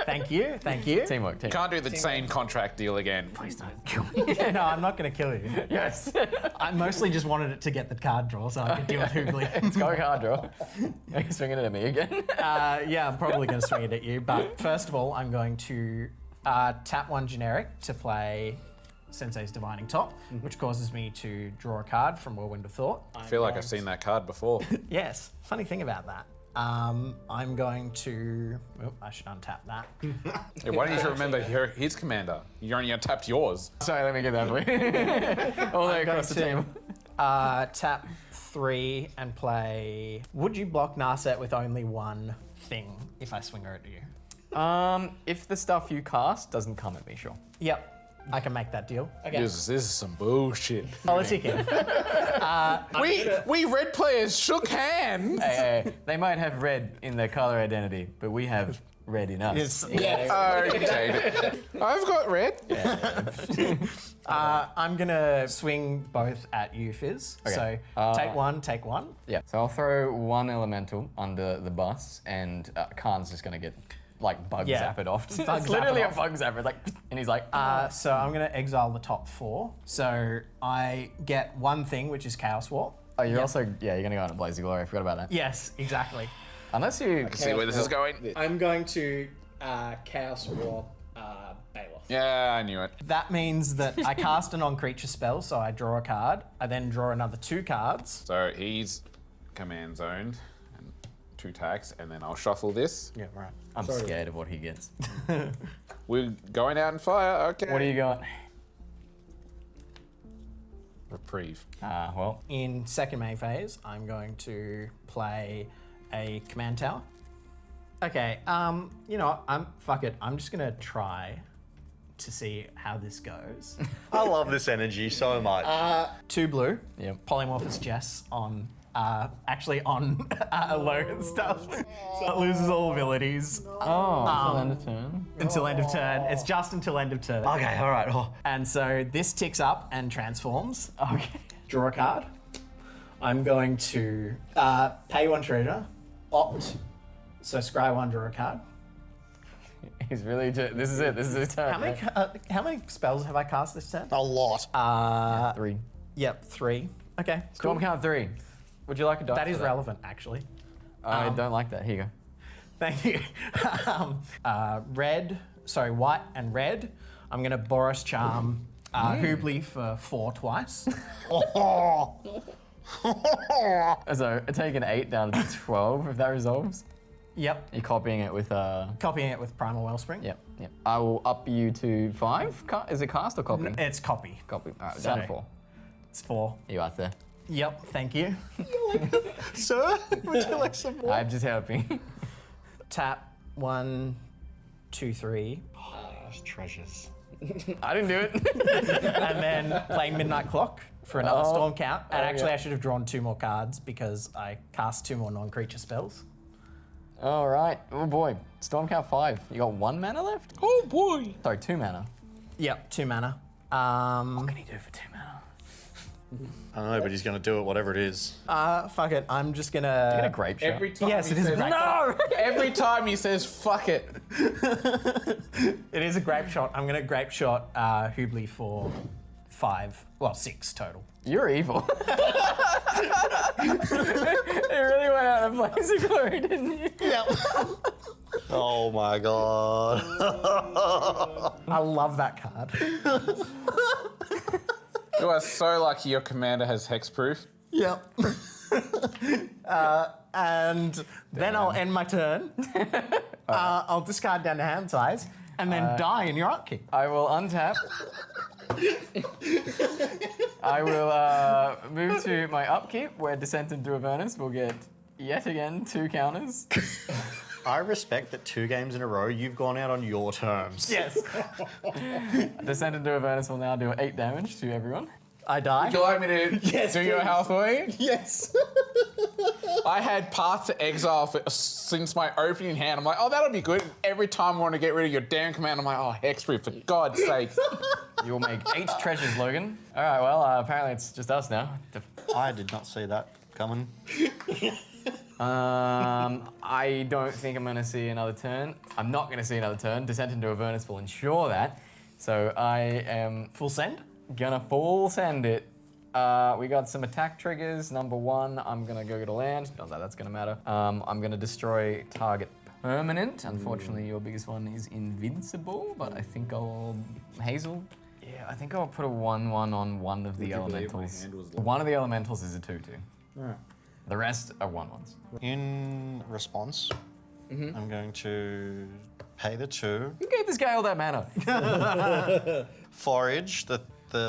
[SPEAKER 3] Thank you.
[SPEAKER 2] Teamwork.
[SPEAKER 1] Can't do the same contract deal again.
[SPEAKER 2] Please don't kill me.
[SPEAKER 3] No, I'm not going to kill you.
[SPEAKER 2] Yes.
[SPEAKER 3] I mostly just wanted it to get the card draw so I could deal with Hooblie.
[SPEAKER 2] Let's go card draw. Are you swinging it at me again?
[SPEAKER 3] Yeah, I'm probably going to swing it at you, but first of all, I'm going to tap 1 generic to play Sensei's Divining Top, which causes me to draw a card from Whirlwind of Thought.
[SPEAKER 1] I feel like I've seen that card before.
[SPEAKER 3] Yes, funny thing about that. I'm going to. Oh, I should untap that.
[SPEAKER 1] Yeah, why don't you remember his commander? You only untapped yours.
[SPEAKER 2] Sorry, let me get that for you. All the way across the table.
[SPEAKER 3] Tap 3 and play. Would you block Narset with only 1 thing if I swing her at you?
[SPEAKER 2] If the stuff you cast doesn't come at me, sure.
[SPEAKER 3] Yep, I can make that deal. Okay.
[SPEAKER 1] This is some bullshit.
[SPEAKER 3] Politicking.
[SPEAKER 1] We red players shook hands.
[SPEAKER 2] Hey, they might have red in their color identity, but we have red in us.
[SPEAKER 1] Okay. I've got red.
[SPEAKER 3] I'm gonna swing both at you, Fizz.
[SPEAKER 2] Okay.
[SPEAKER 3] So take one.
[SPEAKER 2] Yeah. So I'll throw 1 elemental under the bus, and Kharn's just gonna get like bug
[SPEAKER 3] Yeah.
[SPEAKER 2] zapped off.
[SPEAKER 3] Bug
[SPEAKER 2] It's literally
[SPEAKER 3] zapped
[SPEAKER 2] a bug zapper. It's like, and he's like,
[SPEAKER 3] So I'm gonna exile the top 4. So I get 1 thing, which is Chaos Warp.
[SPEAKER 2] oh, you're also, yeah, you're gonna go on a Blaze of Glory. I forgot about that.
[SPEAKER 3] Yes, exactly.
[SPEAKER 2] Unless you,
[SPEAKER 1] See where this is going?
[SPEAKER 6] I'm going to Chaos War Baloth.
[SPEAKER 1] Yeah, I knew it.
[SPEAKER 3] That means that I cast a non-creature spell, so I draw a card. I then draw another 2 cards.
[SPEAKER 1] So he's command zoned and 2 tags, and then I'll shuffle this.
[SPEAKER 3] Yeah, right.
[SPEAKER 2] I'm scared of what he gets.
[SPEAKER 1] We're going out in fire. Okay.
[SPEAKER 2] What do you got?
[SPEAKER 1] Reprieve.
[SPEAKER 2] Well,
[SPEAKER 3] In second main phase, I'm going to play a command tower. Okay, you know what? Fuck it. I'm just gonna try to see how this goes.
[SPEAKER 4] I love this energy so much.
[SPEAKER 3] 2 blue.
[SPEAKER 2] Yep.
[SPEAKER 3] Polymorphous Jess on actually on Logan stuff. So it loses all abilities
[SPEAKER 2] until end of turn.
[SPEAKER 3] until end of turn. It's just until end of turn.
[SPEAKER 4] Okay, all right. Oh.
[SPEAKER 3] And so this ticks up and transforms.
[SPEAKER 2] Okay.
[SPEAKER 3] Draw a card. I'm going to pay 1 treasure, opt. So scry 1, draw a card.
[SPEAKER 2] He's really, this is it. This is his turn.
[SPEAKER 3] How many spells have I cast this turn?
[SPEAKER 4] A lot.
[SPEAKER 2] 3.
[SPEAKER 3] Yep, 3. Okay,
[SPEAKER 2] Storm count 3. Would you like a die?
[SPEAKER 3] that is
[SPEAKER 2] for
[SPEAKER 3] relevant, actually.
[SPEAKER 2] I don't like that. Here you go.
[SPEAKER 3] Thank you. White and red. I'm gonna Boris Charm Hooblie for 4 twice.
[SPEAKER 2] So take an 8 down to 12 if that resolves.
[SPEAKER 3] Yep.
[SPEAKER 2] You're copying it with
[SPEAKER 3] Copying it with Primal Wellspring.
[SPEAKER 2] Yep. I will up you to 5. Is it cast or copy?
[SPEAKER 3] It's copy.
[SPEAKER 2] Copy. All right,
[SPEAKER 3] So-
[SPEAKER 2] down to 4.
[SPEAKER 3] It's 4.
[SPEAKER 2] You are there.
[SPEAKER 3] Yep, thank you.
[SPEAKER 4] Sir, would you like some more?
[SPEAKER 2] I'm just helping.
[SPEAKER 3] Tap 1, 2, 3.
[SPEAKER 4] Treasures.
[SPEAKER 2] I didn't do it.
[SPEAKER 3] And then play Midnight Clock for another
[SPEAKER 2] Oh.
[SPEAKER 3] Storm count. And actually,
[SPEAKER 2] yeah.
[SPEAKER 3] I should have drawn 2 more cards because I cast 2 more non-creature spells.
[SPEAKER 2] All right. Oh boy. Storm count 5. You got 1 mana left?
[SPEAKER 1] Oh boy.
[SPEAKER 2] Sorry, 2 mana.
[SPEAKER 3] Yep, 2 mana.
[SPEAKER 2] What can he do for 2 mana?
[SPEAKER 4] I don't know, but he's going to do it, whatever it is.
[SPEAKER 3] Fuck it. I'm just
[SPEAKER 2] Get a
[SPEAKER 3] gonna.
[SPEAKER 2] grape shot.
[SPEAKER 1] Every time
[SPEAKER 3] Yes,
[SPEAKER 1] he
[SPEAKER 3] it is a
[SPEAKER 1] says,
[SPEAKER 3] grape
[SPEAKER 1] no. Every time he says fuck it.
[SPEAKER 3] It is a grape shot. I'm gonna grape shot Hooblie for 5. Well, 6 total.
[SPEAKER 2] You're evil. It really went out of Blaze of Glory, didn't you?
[SPEAKER 3] Yep.
[SPEAKER 4] Oh my god.
[SPEAKER 3] I love that card.
[SPEAKER 1] You are so lucky your commander has hexproof.
[SPEAKER 3] Yep. And then I'll end my turn. I'll discard down to hand size and then die in your upkeep.
[SPEAKER 2] I will untap. I will move to my upkeep where Descent into Avernus will get yet again 2 counters.
[SPEAKER 4] I respect that 2 games in a row you've gone out on your terms.
[SPEAKER 3] Yes.
[SPEAKER 2] Descend into Avernus will now do 8 damage to everyone.
[SPEAKER 3] I die.
[SPEAKER 1] Would you like me to do your
[SPEAKER 6] please.
[SPEAKER 1] health for you?
[SPEAKER 6] Yes.
[SPEAKER 1] I had Path to Exile since my opening hand. I'm like, oh, that'll be good. Every time I want to get rid of your damn command, I'm like, oh, Hexproof, for God's sake.
[SPEAKER 2] You will make 8 treasures, Logan. All right, well, apparently it's just us now.
[SPEAKER 4] I did not see that coming.
[SPEAKER 2] I don't think I'm going to see another turn. I'm not going to see another turn. Descent into Avernus will ensure that. So I am
[SPEAKER 3] Full send?
[SPEAKER 2] gonna full send it. We got some attack triggers. Number 1, I'm gonna go to land. Not that that's gonna matter. I'm gonna destroy target permanent. Unfortunately, your biggest one is invincible, but I think I'll... Hazel? Yeah, I think I'll put a 1/1 on one of the
[SPEAKER 5] you believe my
[SPEAKER 2] elementals.
[SPEAKER 5] hand was
[SPEAKER 2] One of the elementals is a 2/2.
[SPEAKER 6] Alright.
[SPEAKER 2] The rest are 1/1s.
[SPEAKER 4] In response, I'm going to pay the 2,
[SPEAKER 2] Who gave this guy all that mana?
[SPEAKER 4] forage the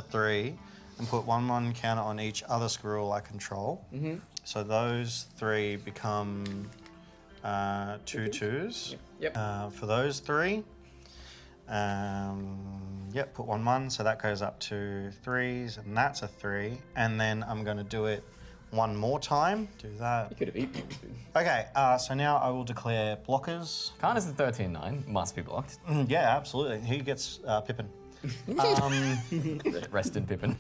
[SPEAKER 4] 3, and put 1/1 counter on each other squirrel I control. So those 3 become 2 2s.
[SPEAKER 6] Yep.
[SPEAKER 4] For those 3, yep, put 1/1, so that goes up to 3s, and that's a 3. And then I'm going to do it one more time. Do that.
[SPEAKER 6] You could have eaten it.
[SPEAKER 4] Okay, so now I will declare blockers.
[SPEAKER 2] Khan is the 13/9, must be blocked.
[SPEAKER 4] Yeah, absolutely. He gets Pippin.
[SPEAKER 2] Rest in Pippin.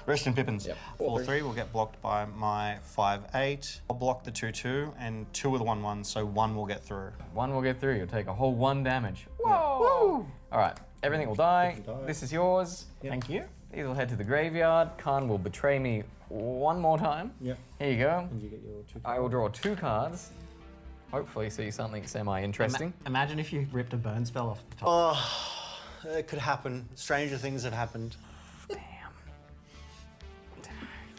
[SPEAKER 4] Rest in Pippins.
[SPEAKER 6] Yep.
[SPEAKER 4] 4/3 will get blocked by my 5/8. I'll block the 2/2 and 2 with 1/1, so 1 will get through.
[SPEAKER 2] 1 will get through. You'll take a whole 1 damage. Whoa! All right, everything will die. This is yours.
[SPEAKER 3] Thank you.
[SPEAKER 2] These will head to the graveyard. Khan will betray me one more time.
[SPEAKER 6] Yep.
[SPEAKER 2] Here you go.
[SPEAKER 6] And you get your 2
[SPEAKER 2] I will draw 2 cards. Hopefully see something semi-interesting.
[SPEAKER 3] Imagine if you ripped a burn spell off the top.
[SPEAKER 4] Oh, it could happen. Stranger things have happened.
[SPEAKER 2] Damn. If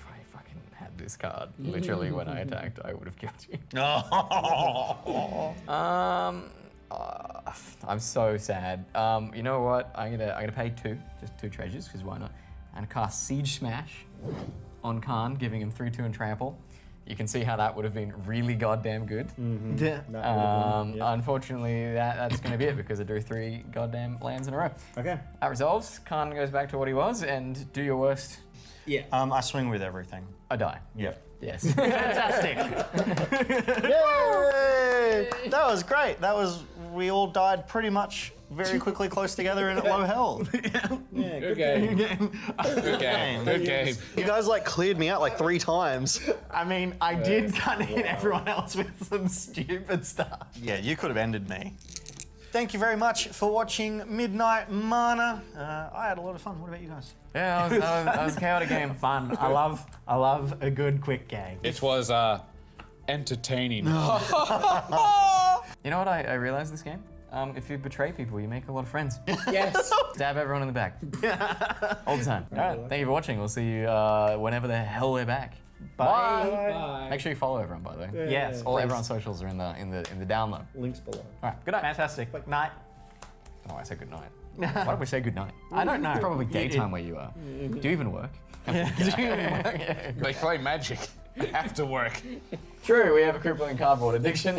[SPEAKER 2] I fucking had this card, literally when I attacked, I would have killed you. I'm so sad. You know what? I'm gonna pay 2, just 2 treasures, because why not? And cast Siege Smash on Khan, giving him 3/2 and trample. You can see how that would have been really goddamn good. Unfortunately, that's going to be it because I drew 3 goddamn lands in a row.
[SPEAKER 6] Okay.
[SPEAKER 2] That resolves. Khan goes back to what he was, and do your worst.
[SPEAKER 6] Yeah.
[SPEAKER 4] I swing with everything.
[SPEAKER 2] I die.
[SPEAKER 4] Yep.
[SPEAKER 2] Yes.
[SPEAKER 3] Fantastic.
[SPEAKER 4] Yay! That was great. We all died pretty much very quickly close together and at low health.
[SPEAKER 6] Yeah,
[SPEAKER 1] Good game. Good game. Good game.
[SPEAKER 4] You guys cleared me out 3 times.
[SPEAKER 3] I mean, I did kind of hit everyone else with some stupid stuff.
[SPEAKER 4] Yeah, you could have ended me. Thank you very much for watching Midnight Mana. I had a lot of fun. What about you guys?
[SPEAKER 2] Yeah, that was a chaotic game.
[SPEAKER 3] Fun. I love a good quick game.
[SPEAKER 1] It was entertaining.
[SPEAKER 2] You know what I realized this game? If you betray people, you make a lot of friends.
[SPEAKER 6] Yes.
[SPEAKER 2] Stab everyone in the back. All the time. All right, thank you for watching. We'll see you whenever the hell they're back. Bye.
[SPEAKER 6] Bye.
[SPEAKER 2] Make sure you follow everyone, by the way.
[SPEAKER 3] Yes.
[SPEAKER 2] All everyone's socials are in the down low.
[SPEAKER 6] Links below.
[SPEAKER 2] All right, good night.
[SPEAKER 3] Fantastic. Night.
[SPEAKER 2] Oh, I said good night. Why don't we say good night?
[SPEAKER 3] I don't know.
[SPEAKER 2] It's probably daytime where you are. Do you even work?
[SPEAKER 1] They play Magic. They have to work.
[SPEAKER 2] True, we have a crippling cardboard addiction.